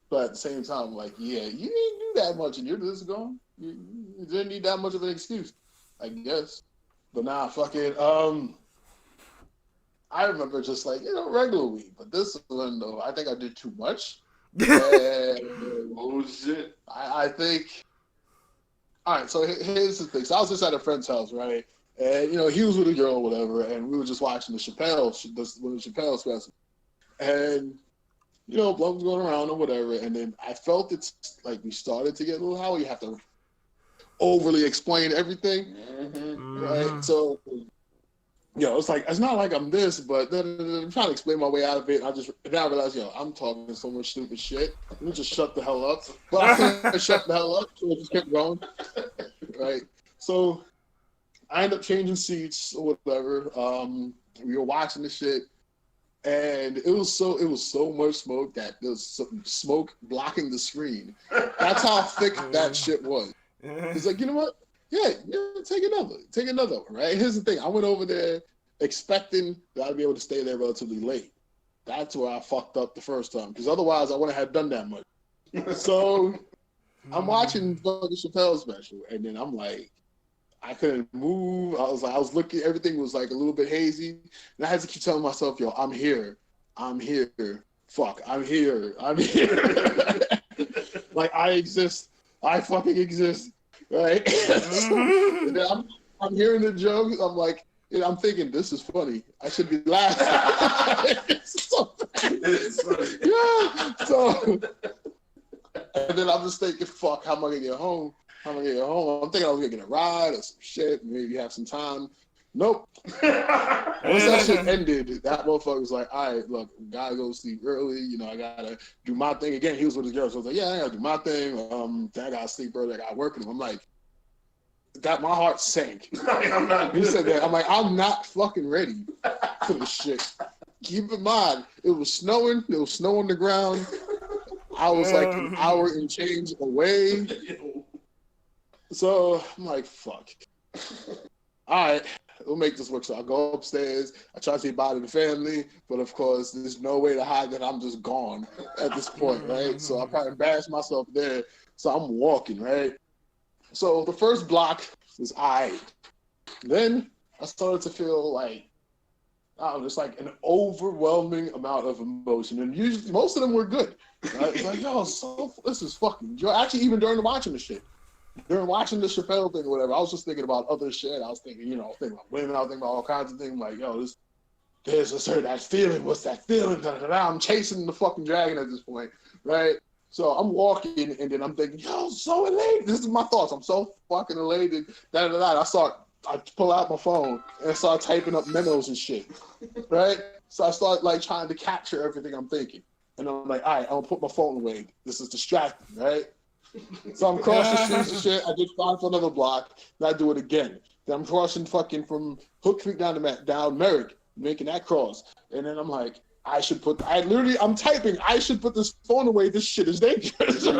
So But at the same time, like, yeah, you didn't do that much and you're just gone. You didn't need that much of an excuse, I guess. But nah, fucking, I remember just like, regular weed. But this one, though, I think I did too much. Oh, shit. I think, all right, so here's the thing. So I was just at a friend's house, right? And, he was with a girl or whatever, and we were just watching the Chappelle special. And, blunt was going around or whatever, and then I felt it's like we started to get a little how you have to overly explain everything, right? So, it's like, it's not like I'm this, but I'm trying to explain my way out of it. Now I realize, I'm talking so much stupid shit. Let me just shut the hell up. But I couldn't shut the hell up, so I just kept going, right? So I ended up changing seats or whatever. We were watching the shit. And it was so much smoke that there was smoke blocking the screen. That's how thick that shit was. He's like, you know what? Yeah, take another one, right? Here's the thing. I went over there expecting that I'd be able to stay there relatively late. That's where I fucked up the first time, because otherwise I wouldn't have done that much. So I'm watching the Chappelle special, and then I'm like, I couldn't move. I was looking, everything was like a little bit hazy. And I had to keep telling myself, I'm here. Fuck, I'm here. Like, I exist. I fucking exist. Right? And then I'm hearing the jokes. I'm like, I'm thinking, this is funny. I should be laughing. It's so funny. Yeah. So, and then I'm just thinking, fuck, how am I going to get home? I'm thinking I was gonna get a ride or some shit, maybe have some time. Nope. Once that shit ended, that motherfucker was like, all right, look, gotta go sleep early, I gotta do my thing. Again, he was with his girl, so I was like, yeah, I gotta do my thing. I gotta sleep early, I gotta work. And I'm like, my heart sank. I'm not good. He said that. I'm like, I'm not fucking ready for this shit. Keep in mind, it was snowing, there was snow on the ground. I was like an hour and change away. So I'm like, fuck. All right, we'll make this work. So I go upstairs. I try to say bye to the family, but of course, there's no way to hide that I'm just gone at this point, right? So I probably embarrassed myself there. So I'm walking, right? So the first block was Then I started to feel like, just like an overwhelming amount of emotion. And usually, most of them were good. Right? It's like, this is fucking joy. Actually, even during watching the shit. During watching the Chappelle thing or whatever, I was just thinking about other shit. I was thinking, thinking about women. I was thinking about all kinds of things. Like, there's a certain that feeling. What's that feeling? Da-da-da-da. I'm chasing the fucking dragon at this point, right? So I'm walking, and then I'm thinking, so elated. This is my thoughts. I'm so fucking elated. Da-da-da-da. I pull out my phone and start typing up memos and shit, right? So I start like trying to capture everything I'm thinking. And I'm like, all right, I'm gonna put my phone away. This is distracting, right? So I'm crossing streets and shit. I did 5 for another block. Then I do it again. Then I'm crossing fucking from Hook Creek down Merrick, making that cross. And then I'm like, I'm typing, I should put this phone away. This shit is dangerous. And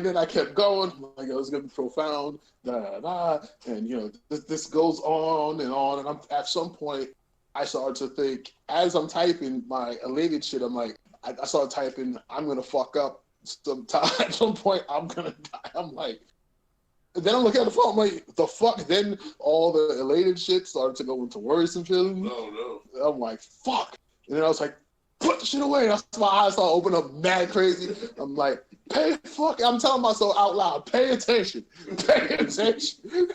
then I kept going. I'm like, it's gonna be profound. And this goes on. And at some point, I started to think, as I'm typing my elated shit, I'm like, I started typing, I'm going to fuck up sometime. At some point, I'm going to die. I'm like, and then I'm looking at the phone, I'm like, the fuck? Then all the elated shit started to go into worrisome feelings. Oh, no. I'm like, fuck. And then I was like, put the shit away. That's my eyes started opening up mad crazy. I'm like, I'm telling myself out loud, pay attention. Pay attention.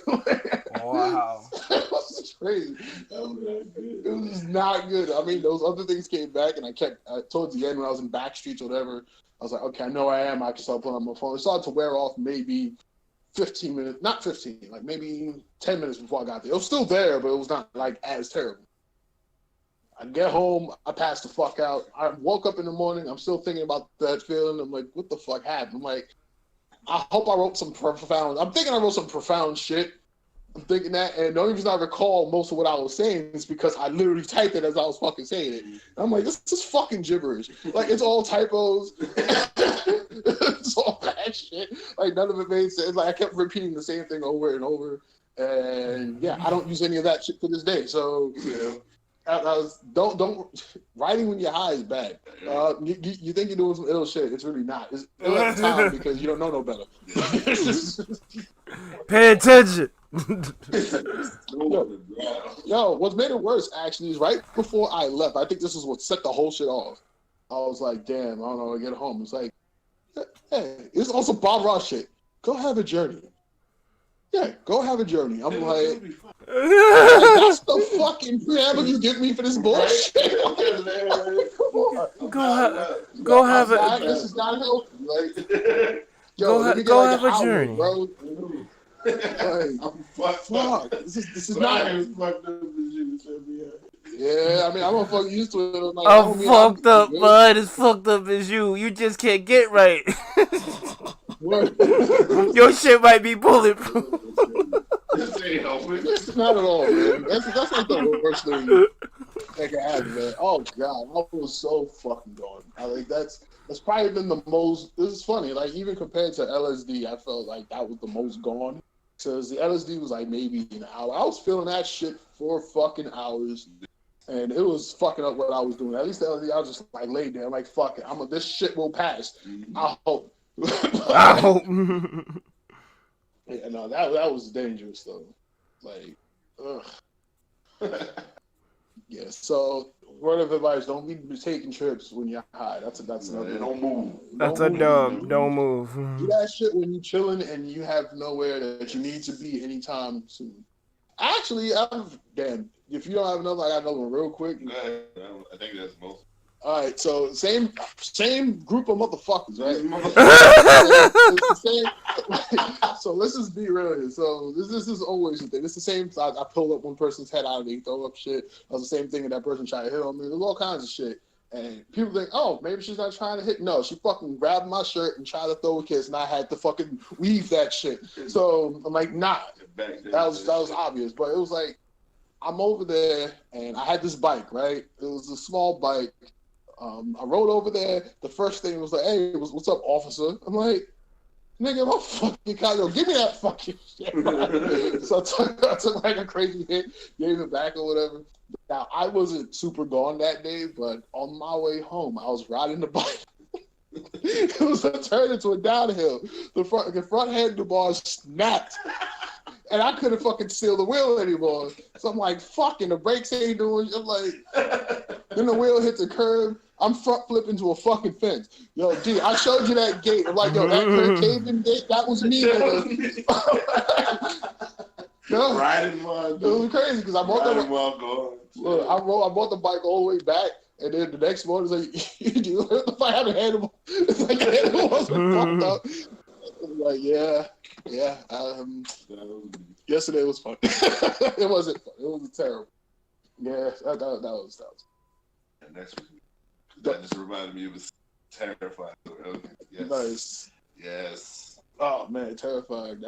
Wow. That was crazy. It was not good. I mean, those other things came back, and I kept, towards the end when I was in back streets or whatever, I was like, okay, I know where I am. I can start pulling up my phone. It started to wear off maybe 15 minutes, not 15, like maybe 10 minutes before I got there. It was still there, but it was not like as terrible. I get home, I passed the fuck out. I woke up in the morning, I'm still thinking about that feeling. I'm like, what the fuck happened? I'm like, I hope I wrote some profound, I'm thinking I wrote some profound shit. I'm thinking that, and the only reason I recall most of what I was saying is because I literally typed it as I was fucking saying it. And I'm like, this is fucking gibberish. Like, it's all typos. It's all bad shit. Like, none of it made sense. Like, I kept repeating the same thing over and over. And yeah, I don't use any of that shit to this day. So, don't writing when you're high is bad. You think you're doing some ill shit. It's really not. It's ill at the time because you don't know no better. Pay attention. Yo, what's made it worse actually is right before I left. I think this is what set the whole shit off. I was like, damn, I don't know. I get home. It's like, hey, it's also Bob Ross shit. Go have a journey. Yeah, go have a journey. I'm like, that's the fucking preamble you give me for this bullshit. Go have a. This is not healthy. Like, go have a journey, bro. Like, fuck. This is not. Yeah, I mean, I'm fucking used to it. Like, I'm fucked up, bud. As fucked up as you. You just can't get right. Your shit might be bulletproof. Not at all, man. That's like the worst thing that can happen, man. Oh god, I was so fucking gone. That's probably been the most. This is funny. Like even compared to LSD, I felt like that was the most gone. Because the LSD was like maybe an hour. I was feeling that shit for fucking hours. And it was fucking up what I was doing. At least the LSD, I was just like laid there. I'm like, fuck it. This shit will pass. I hope. I hope. Yeah, no, that was dangerous though. Like, ugh. Yeah. So, word of advice: don't be taking trips when you're high. That's another. Don't move. That's a dub. Don't move. Do that shit when you're chilling and you have nowhere that you need to be anytime soon. Actually, damn. If you don't have another, I got another one real quick. I think that's most. All right, so same group of motherfuckers, right? So let's just be real here. So this is always the thing. It's the same. I pulled up one person's head out and they throw up shit. That was the same thing, and that person tried to hit on me. There's all kinds of shit. And people think, oh, maybe she's not trying to hit. No, she fucking grabbed my shirt and tried to throw a kiss, and I had to fucking weave that shit. So I'm like, nah, that was obvious. But it was like, I'm over there, and I had this bike, right? It was a small bike. I rode over there. The first thing was like, hey, what's up, officer? I'm like, nigga, my fucking car, yo, give me that fucking shit. So I took like a crazy hit, gave it back or whatever. Now, I wasn't super gone that day, but on my way home, I was riding the bike. It was a turn into a downhill. The front handlebars snapped. And I couldn't fucking seal the wheel anymore. So I'm like, fucking, the brakes ain't doing. I'm like, then the wheel hit the curb. I'm front flipping to a fucking fence. Yo, D, I showed you that gate. I'm like, yo, that cave-in gate, that was me. No, riding one. It was crazy because I bought the bike all the way back, and then the next morning, it's like, if I had a handle, it's like the handle wasn't fucked up. I'm like, yeah. Yesterday was fun. It wasn't fun. It was terrible. Yeah, that was. And that just reminded me, it was terrifying. Yes. Nice. Yes. Oh man, terrifying.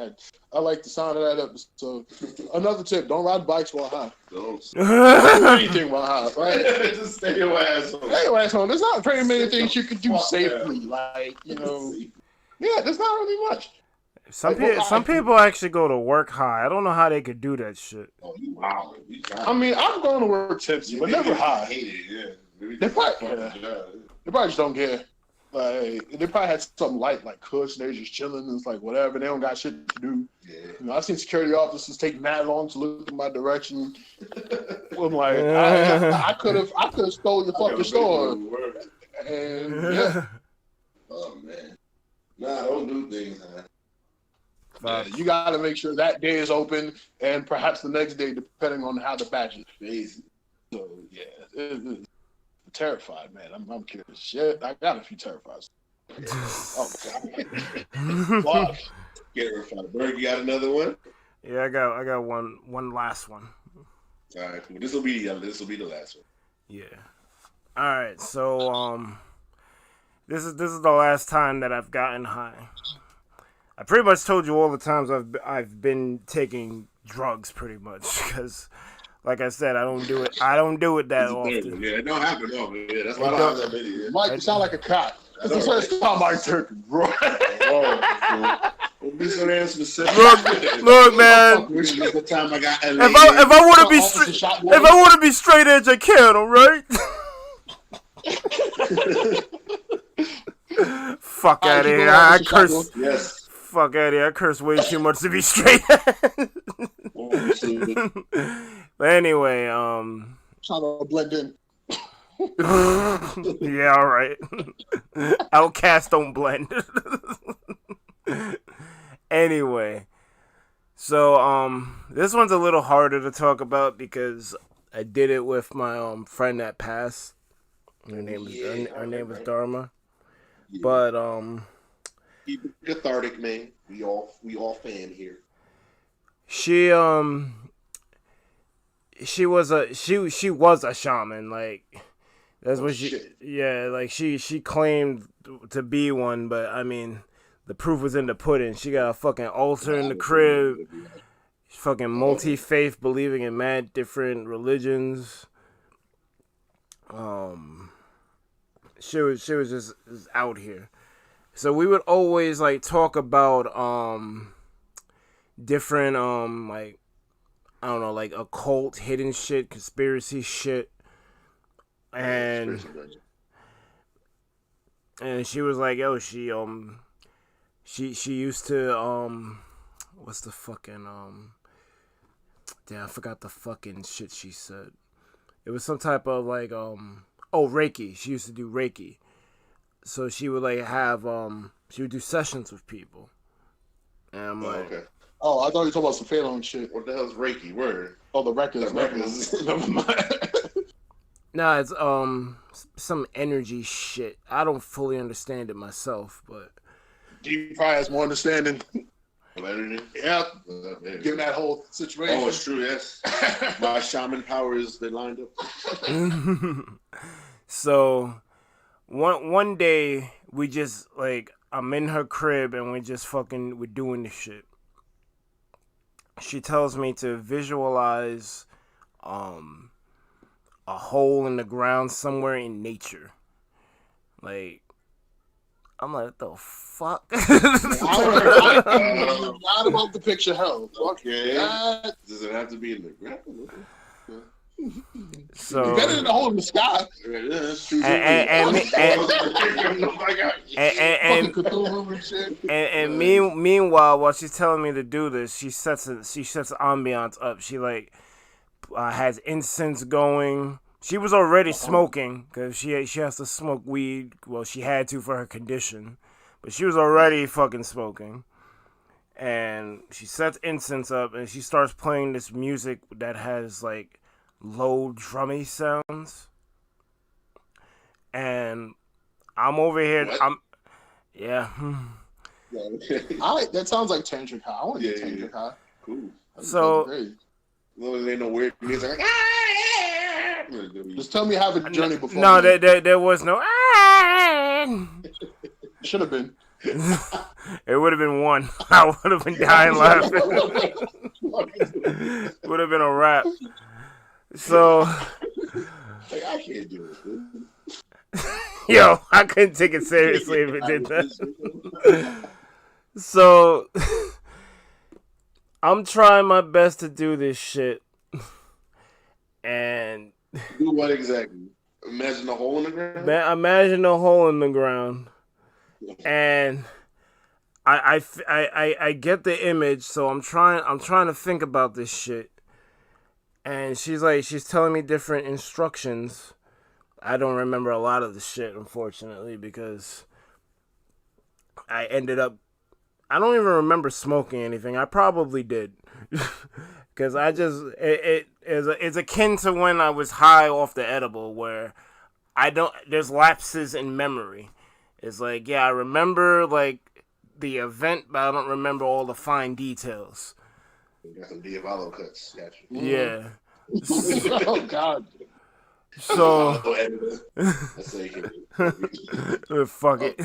I like the sound of that episode. Another tip: don't ride bikes while high. Don't do anything while high. Right? Just stay your ass home. Stay your ass home. There's not very many things you could do safely. Like yeah, there's not really much. Some people actually go to work high. I don't know how they could do that shit. Oh, wow. I mean, I'm going to work tipsy, but never high. They probably just don't care. Like, they probably had something light, like Kush, and they're just chilling, and it's like, whatever, they don't got shit to do. Yeah. I've seen security officers take mad long to look in my direction. I'm like, I could have stole your fucking store. And, yeah. Oh, man. Nah, don't do things, man. Yeah, you got to make sure that day is open, and perhaps the next day, depending on how the batch is crazy. So, yeah, it's terrified, man. I'm curious. Shit, I got a few terrified. Oh, God. Fuck. Terrified. Berg, you got another one? Yeah, I got one last one. All right, cool. This will be the last one. Yeah. All right, so this is the last time that I've gotten high. I pretty much told you all the times I've been taking drugs, pretty much, because, like I said, I don't do it that often. Yeah, it don't happen often. Yeah, that's why I don't have that video. Mike, you sound like a cop. That's the first time I took it, bro. Don't be so damn specific. Look, man. The time I got LA. If I want to be straight edge, I can. All right. Fuck out of here. I curse. Yes. Fuck out of here. I curse way too much to be straight. But anyway, Trying to blend in. yeah, all right. Outcasts don't blend. Anyway, so this one's a little harder to talk about because I did it with my friend that passed. Her name was Dharma. Yeah. But Keep it cathartic, man. We all fan here. She was a shaman, like that's what she shit. Yeah, like she claimed to be one, but I mean the proof was in the pudding. She got a fucking altar in the crib, fucking multi-faith, believing in mad different religions. She was just out here. So we would always like talk about different like I don't know, like occult, hidden shit, conspiracy shit. And she was like, yo, she used to what's the fucking damn, I forgot the fucking shit she said. It was some type of like Reiki. She used to do Reiki. So she would like have she would do sessions with people. And I'm like, okay. Oh, I thought you were talking about some Phelan shit. What the hell's Reiki? Word. Oh, the records. Never mind. nah, it's some energy shit. I don't fully understand it myself, but He probably has more understanding. Energy? Yeah. Given that whole situation. Oh, it's true, yes. My shaman powers, they lined up. So one day we just like I'm in her crib and we're doing this shit. She tells me to visualize a hole in the ground somewhere in nature. Like I'm like, what the fuck? I'm not about the picture hell. Okay. Does it have to be in the ground? So better than the hole in the sky. And meanwhile, while she's telling me to do this, she sets the ambiance up. She like has incense going. She was already smoking because she has to smoke weed. Well, she had to for her condition, but she was already fucking smoking. And she sets incense up and she starts playing this music that has like low drummy sounds. And I'm over here. What? That sounds like tantric high. I want to get tantric high. Cool. So No, there ain't no weird music. Like, just tell me how the journey before. No, there was no. Should have been. It would have been one. I would have been dying laughing. Would have been a wrap. So, like, I can't do it. Yo, I couldn't take it seriously if it did that. So, I'm trying my best to do this shit. And do what exactly? Imagine a hole in the ground? Imagine a hole in the ground. And I get the image, so I'm trying to think about this shit. And she's telling me different instructions. I don't remember a lot of the shit, unfortunately, because I don't even remember smoking anything. I probably did. Because it's akin to when I was high off the edible, where there's lapses in memory. It's like, yeah, I remember like the event, but I don't remember all the fine details. You got some Diavolo cuts, got you. Yeah. Oh God. So fuck it.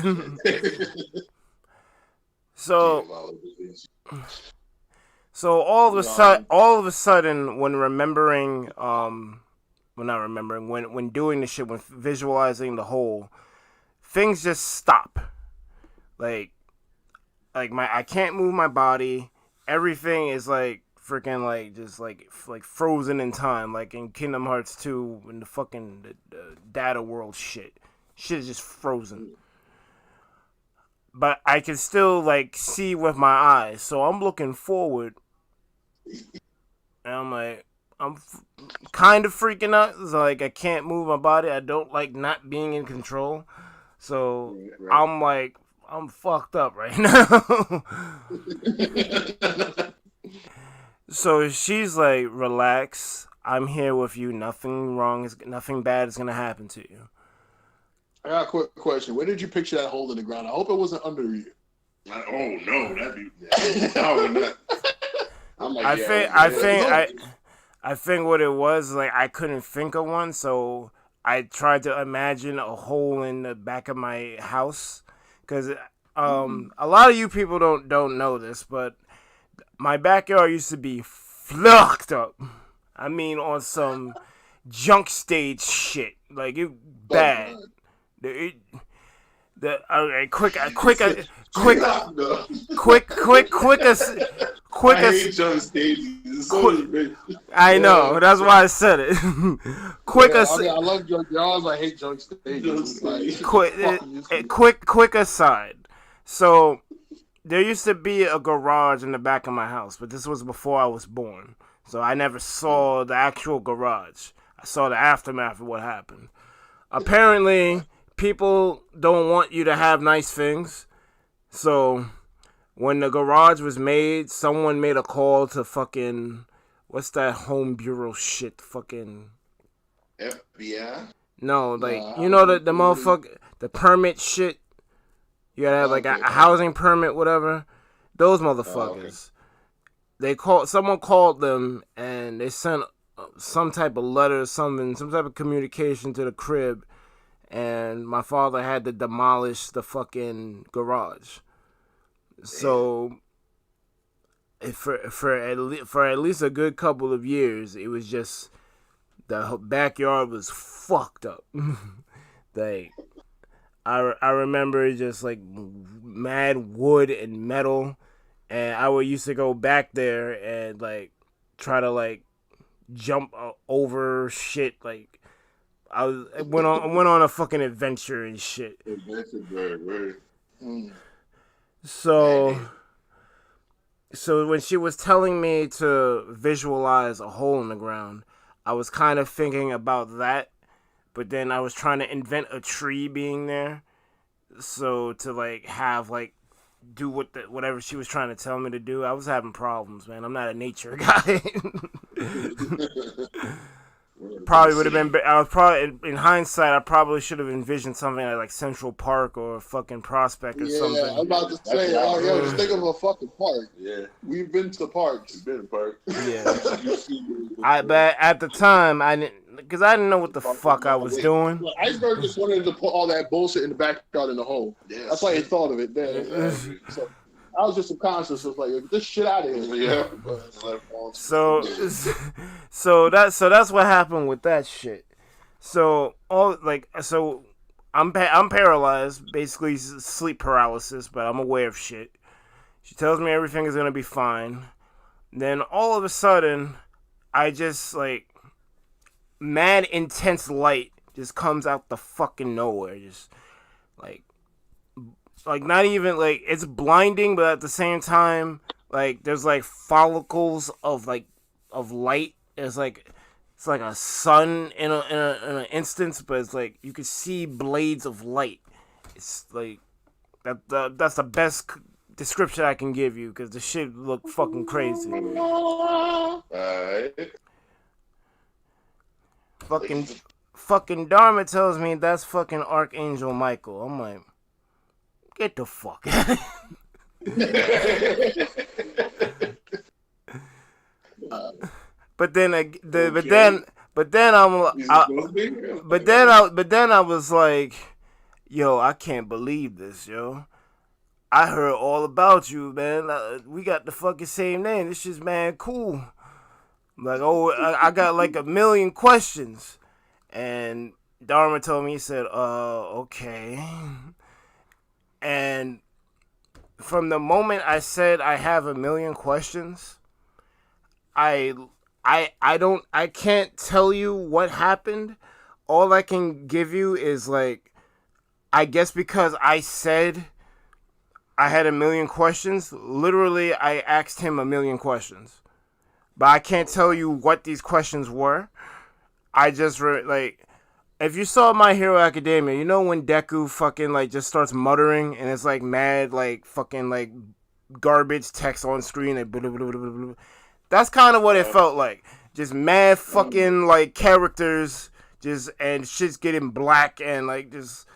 So all of a sudden, when doing the shit, when visualizing the whole, things just stop. Like like I can't move my body. Everything is like freaking like just like frozen in time, like in Kingdom Hearts 2 in the fucking the data world shit. Shit is just frozen. But I can still like see with my eyes, so I'm looking forward, and I'm like, kind of freaking out. It's like I can't move my body. I don't like not being in control, so I'm like, I'm fucked up right now. So she's like, relax. I'm here with you. Nothing bad is gonna happen to you. I got a quick question. Where did you picture that hole in the ground? I hope it wasn't under you. Oh no, that'd be. I'm like, I think what it was, like, I couldn't think of one, so I tried to imagine a hole in the back of my house, because a lot of you people don't know this, but my backyard used to be fucked up. I mean, on some junk stage shit, like it bad. Quick. I hate junk stages. I know. That's why I said it. I love junk yards. I hate junk stages. Quick aside. So there used to be a garage in the back of my house, but this was before I was born. So I never saw the actual garage. I saw the aftermath of what happened. Apparently, people don't want you to have nice things. So when the garage was made, someone made a call to fucking, what's that home bureau shit? Fucking FBI? No, like, you know the motherfucker, the permit shit? You gotta have like a housing permit, whatever. Those motherfuckers. Someone called them and they sent some type of letter, some type of communication to the crib, and my father had to demolish the fucking garage. So for at least a good couple of years, it was just the backyard was fucked up. Like I remember just like mad wood and metal, and I would used to go back there and like try to like jump over shit. Like I went on a fucking adventure and shit. So when she was telling me to visualize a hole in the ground, I was kind of thinking about that, but then I was trying to invent a tree being there, so to like have like do whatever she was trying to tell me to do. I was having problems, man. I'm not a nature guy. Probably would have been. I was probably, in hindsight, I probably should have envisioned something like Central Park or fucking Prospect or something. Yeah, I was about to say, just think of a fucking park. Yeah, we've been to parks. We've been to park. Yeah, but at the time I didn't know what the fuck I was doing. Well, Iceberg just wanted to put all that bullshit in the backyard in the hole. Yeah, that's why he thought of it. Then. So I was just subconscious. I was like, get this shit out of here. Yeah. So that's what happened with that shit. So I'm paralyzed, basically sleep paralysis, but I'm aware of shit. She tells me everything is gonna be fine. Then all of a sudden, I just like mad intense light just comes out the fucking nowhere, just like not even like it's blinding, but at the same time, like there's like follicles of light. It's like a sun in an instance, but it's like you could see blades of light. It's like that's the best description I can give you, because the shit looked fucking crazy. Fucking Dharma tells me that's fucking Archangel Michael. I'm like, get the fuck out. But then I was like, yo, I can't believe this, yo. I heard all about you, man. We got the fucking same name. This shit's man cool. Like, oh, I got like a million questions. And Dharma told me, he said, okay. And from the moment I said I have a million questions, I can't tell you what happened. All I can give you is like, I guess because I said I had a million questions, literally I asked him a million questions. But I can't tell you what these questions were. I just, if you saw My Hero Academia, you know when Deku fucking, like, just starts muttering and it's, like, mad, like, fucking, like, garbage text on screen, like, blah, blah, blah, blah, blah. That's kind of what it felt like. Just mad fucking, like, characters, just, and shit's getting black and, like, just,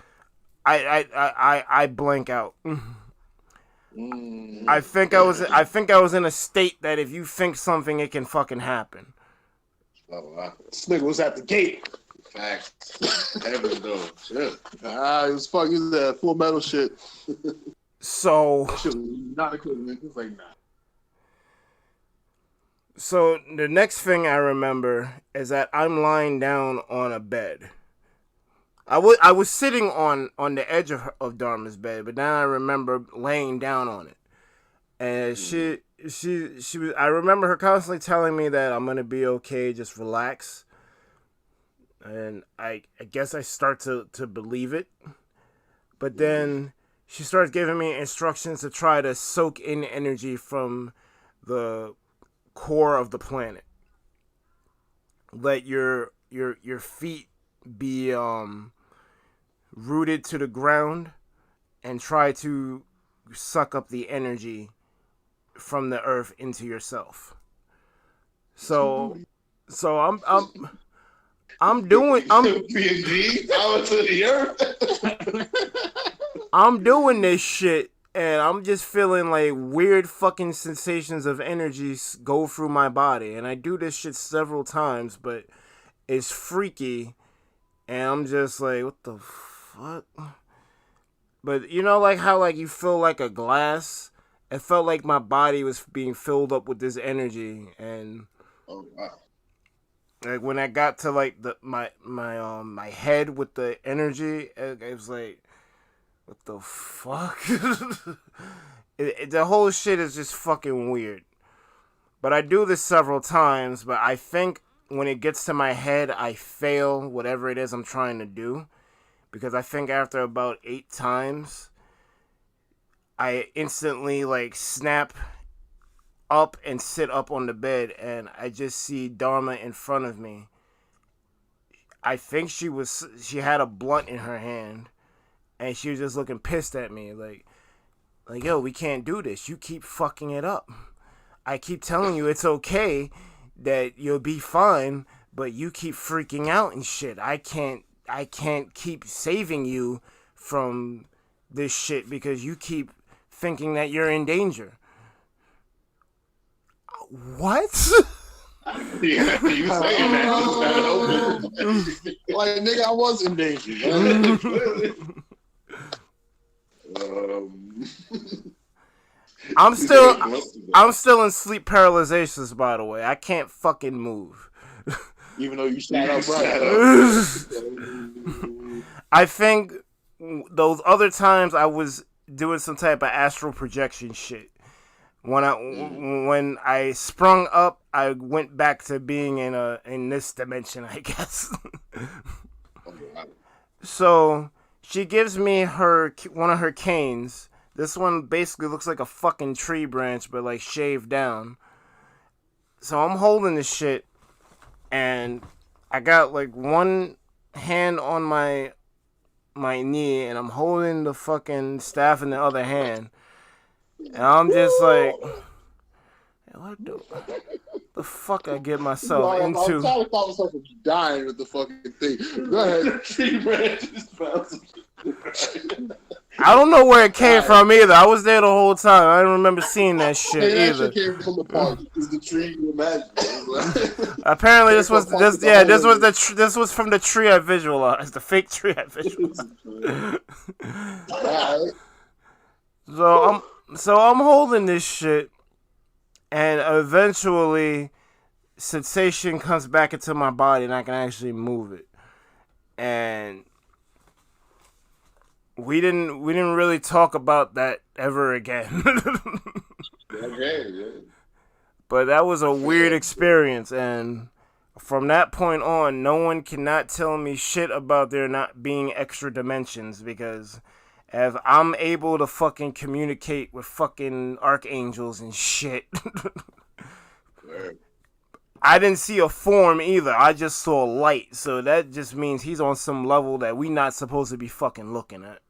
I blank out. I think I was in a state that if you think something, it can fucking happen. This nigga was at the gate. Facts. Heaven though. Shit. It was fucking. It was that Full Metal shit. So. Shit was not equivalent. It was like, nah. So the next thing I remember is that I'm lying down on a bed. I was sitting on the edge of Dharma's bed, but then I remember laying down on it, and she was. I remember her constantly telling me that I'm gonna be okay, just relax. And I guess I start to believe it, but then she starts giving me instructions to try to soak in energy from the core of the planet. Let your feet be rooted to the ground and try to suck up the energy from the earth into yourself. So I'm doing this shit, and I'm just feeling like weird fucking sensations of energy go through my body, and I do this shit several times, but it's freaky, and I'm just like, what the fuck? But you know, like how like you feel like a glass? It felt like my body was being filled up with this energy, and like when I got to like my head with the energy, it was like, what the fuck? The whole shit is just fucking weird. But I do this several times, but I think when it gets to my head, I fail whatever it is I'm trying to do. Because I think after about 8 times, I instantly like snap up and sit up on the bed, and I just see Dharma in front of me. I think she had a blunt in her hand, and she was just looking pissed at me, like, yo, we can't do this. You keep fucking it up. I keep telling you it's okay, that you'll be fine, but you keep freaking out and shit. I can't keep saving you from this shit because you keep thinking that you're in danger. What? Yeah, you saying that? Like, nigga, I was in danger. I'm still in sleep paralysis, by the way. I can't fucking move. Even though you sat up right. I think those other times I was doing some type of astral projection shit. When I sprung up, I went back to being in this dimension, I guess. So she gives me one of her canes. This one basically looks like a fucking tree branch, but like shaved down. So I'm holding this shit, and I got like one hand on my knee, and I'm holding the fucking staff in the other hand. And I'm just like, what the fuck I get myself into? I'm trying to stop myself from dying with the fucking thing. Go ahead. Tree branches found some I don't know where it came from either. I was there the whole time. I don't remember seeing that shit either. That shit came from the park. It's the tree you imagine. Apparently, this was from the tree I visualized, the fake tree I visualized. So I'm holding this shit, and eventually, sensation comes back into my body, and I can actually move it. And we didn't really talk about that ever again. Okay, yeah. But that was a weird experience, and from that point on, no one cannot tell me shit about there not being extra dimensions, because if I'm able to fucking communicate with fucking archangels and shit, I didn't see a form either. I just saw light, so that just means he's on some level that we not supposed to be fucking looking at.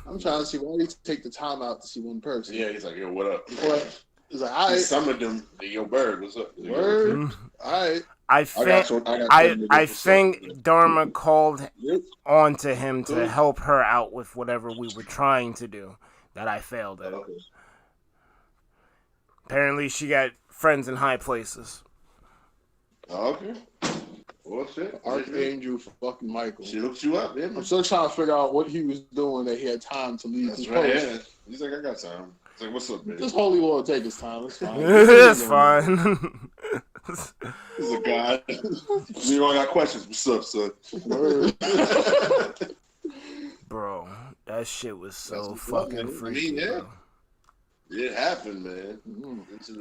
I'm trying to see why you take the time out to see one person. Yeah, he's like, yo, what up? What? He's like, all right. Some of them, yo, Bird, what's up? Word. All right. I think Dharma called on to him to help her out with whatever we were trying to do that I failed at. Okay. Apparently she got friends in high places. Okay. Well, shit. Archangel fucking Michael. She looked you up, man. I'm still trying to figure out what he was doing that he had time to leave his post. Yeah. He's like, I got time. He's like, what's up, man? This holy Lord take his time. It's fine. It's fine. He's a guy. You all got questions. What's up, son? Bro, that shit was so fucking freaky, bro. It happened, man.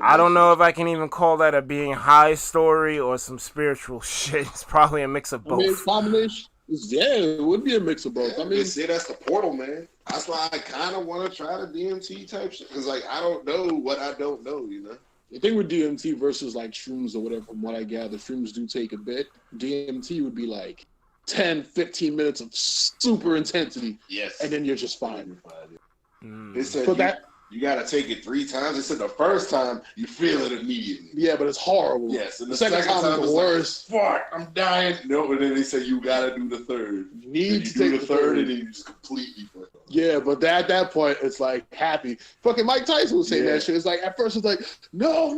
I don't know if I can even call that a being high story or some spiritual shit. It's probably a mix of both. I mean, combination. Yeah, it would be a mix of both. Yeah, I mean, see, that's the portal, man. That's why I kind of want to try the DMT type shit. Because, like, I don't know what I don't know, you know? The thing with DMT versus, like, shrooms or whatever, from what I gather, shrooms do take a bit. DMT would be, like, 10, 15 minutes of super intensity. Yes. And then you're just fine. They said you got to take it 3 times. They said the first time, you feel it immediately. Yeah, but it's horrible. Yes. And the second time is the worst. Like, fuck, I'm dying. No, and then they say you got to do the third. You need to do take the third, and then you just completely fuck up. Yeah, but at that point, it's like happy. Fucking Mike Tyson was saying that shit. It's like, at first, it's like, no,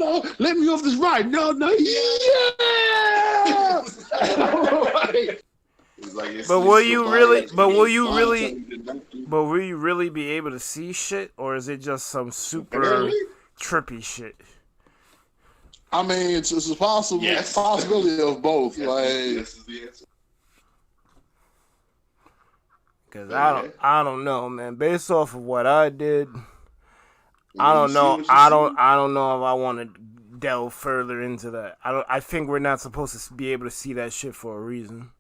let me off this ride. No, yeah! But will you really be able to see shit, or is it just some super trippy shit? I mean, it's a possibility of both. This is the answer. Cause I don't know, man. Based off of what I did, I don't know. I don't know if I want to delve further into that. I think we're not supposed to be able to see that shit for a reason.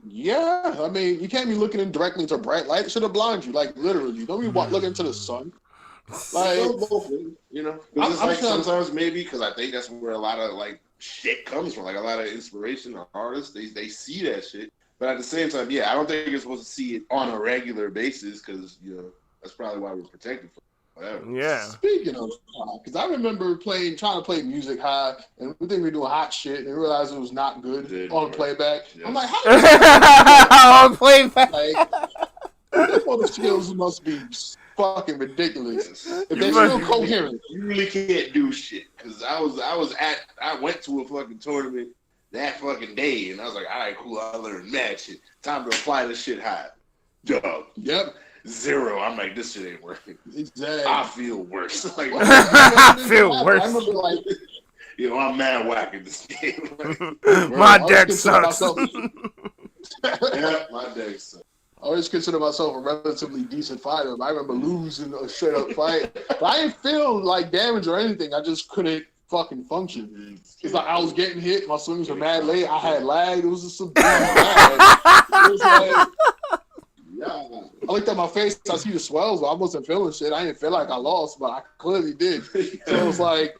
Yeah, I mean, you can't be looking directly into bright light. It should have blinded you, like literally. Don't be looking into the sun. Like, you know, it's like sometimes maybe because I think that's where a lot of like shit comes from. Like a lot of inspiration or artists, they see that shit. But at the same time, yeah, I don't think you're supposed to see it on a regular basis because that's probably why we're protected from whatever. Yeah. Speaking of, because I remember trying to play music high, and we think we were doing hot shit, and realized it was not good on playback. Yes. I'm like, how on playback? Like, the skills must be fucking ridiculous. If they're still coherent, you really can't do shit. Because I went to a fucking tournament that fucking day, and I was like, all right, cool, I learned mad shit. Time to apply this shit high. Dub. Yep. 0. I'm like, this shit ain't working. Exactly. I feel worse. Like, I feel worse. I remember, like, I'm mad whack in this game. My deck sucks. Yeah, my deck sucks. I always consider myself a relatively decent fighter. I remember losing a straight up fight. But I didn't feel like damage or anything. I just couldn't fucking function. It's like I was getting hit. My swings were mad late. I had lag. It was just some lag. It was like, yeah. I looked at my face. I see the swells, but I wasn't feeling shit. I didn't feel like I lost, but I clearly did. So it was like,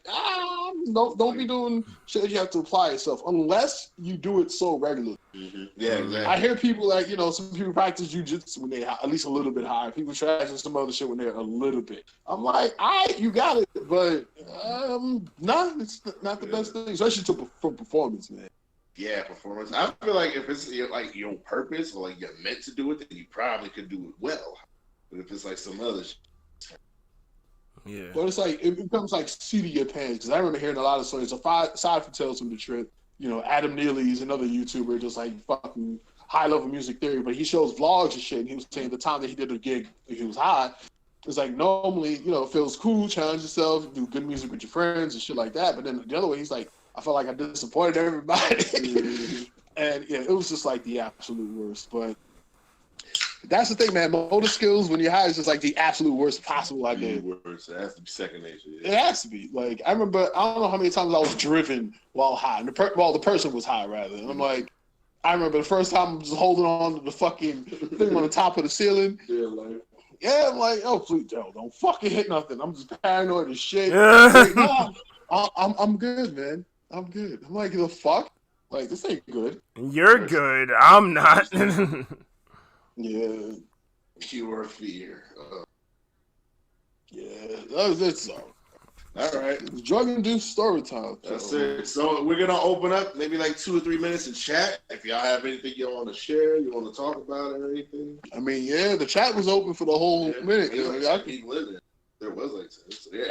don't be doing shit that you have to apply yourself unless you do it so regularly. Mm-hmm. Yeah, exactly. I hear people like, some people practice jujitsu when they're at least a little bit higher. People try some other shit when they're a little bit. I'm like, you got it, but it's not the best thing, especially for performance, man. Yeah, performance. I feel like if it's like your purpose or like you're meant to do it, then you probably could do it well. But if it's like some other shit. Yeah. But it's like, it becomes like seat of your pants. Because I remember hearing a lot of stories. Aside from Tales from the Trip, Adam Neely's another YouTuber, just like fucking high level music theory, but he shows vlogs and shit. And he was saying the time that he did a gig, he was high. It's like normally, it feels cool, challenge yourself, do good music with your friends and shit like that. But then the other way, he's like, I felt like I disappointed everybody. And yeah, it was just like the absolute worst. But That's the thing, man. Motor skills when you're high is just like the absolute worst possible idea. Worst. It has to be second nature. Yeah. It has to be. Like I remember, I don't know how many times I was driven while high. And the person was high rather. And I'm like, I remember the first time I was holding on to the fucking thing on the top of the ceiling. Yeah, I'm like, oh please, don't fucking hit nothing. I'm just paranoid as shit. Like, no, I'm good, man. I'm good. I'm like, the fuck? Like this ain't good. You're good. I'm not. Yeah. Pure fear. Yeah, that's it. So, all right. Drug-induced story time. That's it. So we're gonna open up maybe like 2 or 3 minutes in chat. If y'all have anything you want to share, you want to talk about or anything. I mean, yeah, the chat was open for the whole minute. There was like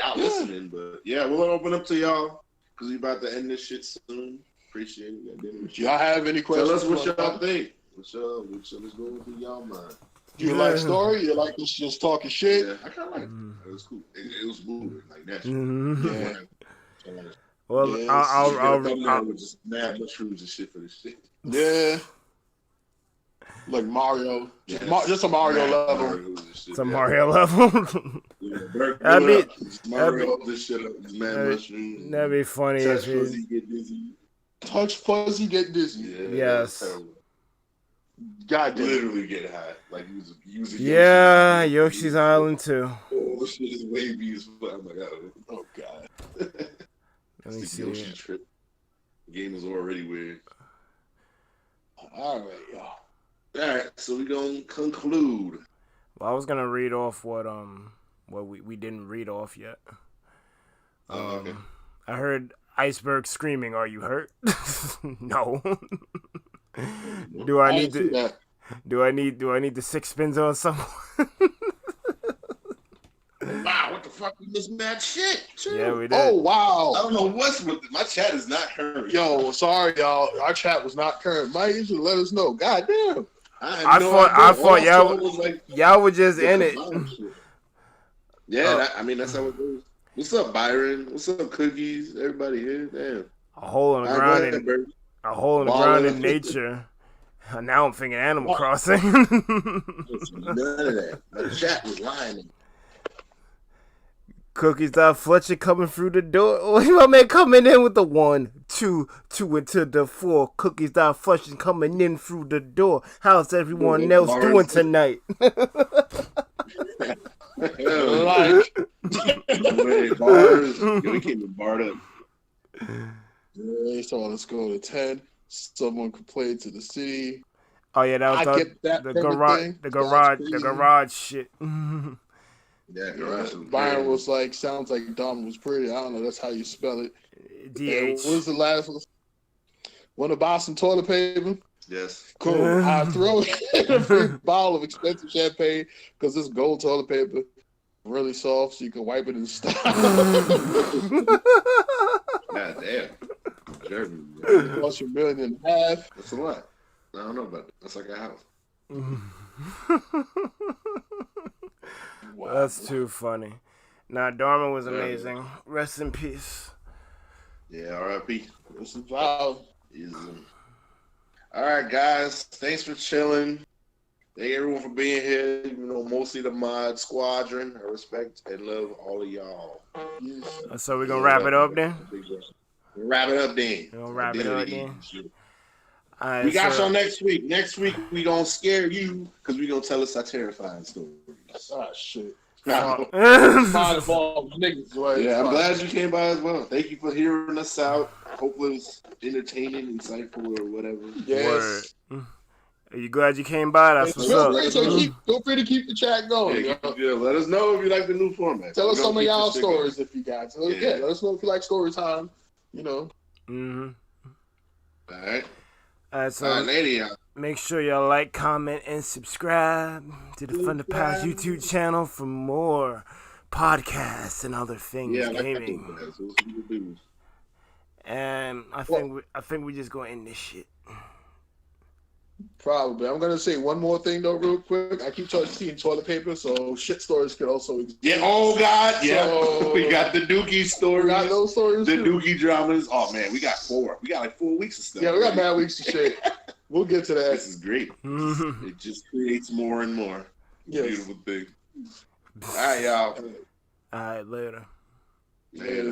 out listening, but yeah, we'll open up to y'all because we about to end this shit soon. Appreciate it. Y'all have any questions? Tell us what y'all think. What's going through y'all mind? You like story? You like this just talking shit? Yeah, I kind of like it. It was cool. It was moving like that. Yeah. Well, I'll just mad mushrooms and shit for this shit. Yeah. Like Mario. Just a Mario level. It's a Mario level. That'd be funny if Fuzzy get dizzy. Touch Fuzzy get dizzy. Yeah, yes. God damn. Literally get high. Like using yeah, Yoshi's Island too. Oh, this shit is wavy as fuck. I'm like, oh god. Let me see. Yoshi trip. The game is already weird. All right, y'all. All right, so we're gonna conclude. Well, I was gonna read off what we didn't read off yet. Okay. I heard Iceberg screaming, "Are you hurt?" No. Do I need the 6 spins on someone? Wow, what the fuck is this mad shit? Yeah, we did. Oh wow. I don't know what's with it. My chat is not current. Yo, sorry y'all. Our chat was not current. Mike, you should let us know. God damn. I thought y'all were just in it. Yeah, I mean that's how it goes. What's up, Byron? What's up, Cookies? Everybody here? Damn. A hole in the ground in nature. Now I'm thinking Animal Crossing. None of that. My chat was lying. Cookies Fletcher coming through the door. My man coming in with the 1, 2 into the 4. Cookies Fletcher coming in through the door. How's everyone else doing tonight? Bars. We came barred up. Yeah, so let's go to 10. Someone complained to the city. Oh yeah, that was the garage shit. Yeah, garage. Byron was like, sounds like Dom was pretty. I don't know. That's how you spell it. DH. What was the last one? Want to buy some toilet paper? Yes. Cool. I throw in a free bottle of expensive champagne because this gold toilet paper really soft, so you can wipe it in style. God damn. Jeremy. Cost you $1.5 million. That's a lot. I don't know about it. That's like a house. Wow. That's too funny. Nah, Dharma was amazing. Rest in peace. Yeah, R.I.P. It's a vibe. All right, guys. Thanks for chilling. Thank everyone for being here. You know, mostly the mod squadron. I respect and love all of y'all. So we're going to wrap it up then? Wrap it up then. We're going to wrap it up then. We got y'all next week. Next week, we going to scare you because we going to tell us our terrifying stories. Ah, shit. Yeah, I'm glad you came by as well. Thank you for hearing us out. Hopefully it was entertaining, insightful, or whatever. Yes. Are you glad you came by? That's what's up. Feel free to keep the chat going. Yeah, let us know if you like the new format. Tell us some of y'all stories if you got. So, yeah, let us know if you like story time. You know. Mm-hmm. All right. So lady, make sure y'all like, comment, and subscribe to the ThunderPals YouTube channel for more podcasts and other things gaming. And I think we just gonna end this shit. Probably. I'm gonna say one more thing though, real quick. I keep seeing toilet paper, so shit stories could also exist. Yeah. Oh God. Yeah. So, we got the Dookie stories. We got those stories. The Dookie dramas. Oh man, we got 4. We got like 4 weeks of stuff. Yeah, we got mad weeks of shit. We'll get to that. This is great. It just creates more and more. Yes. Beautiful thing. All right, y'all. All right, later. Later.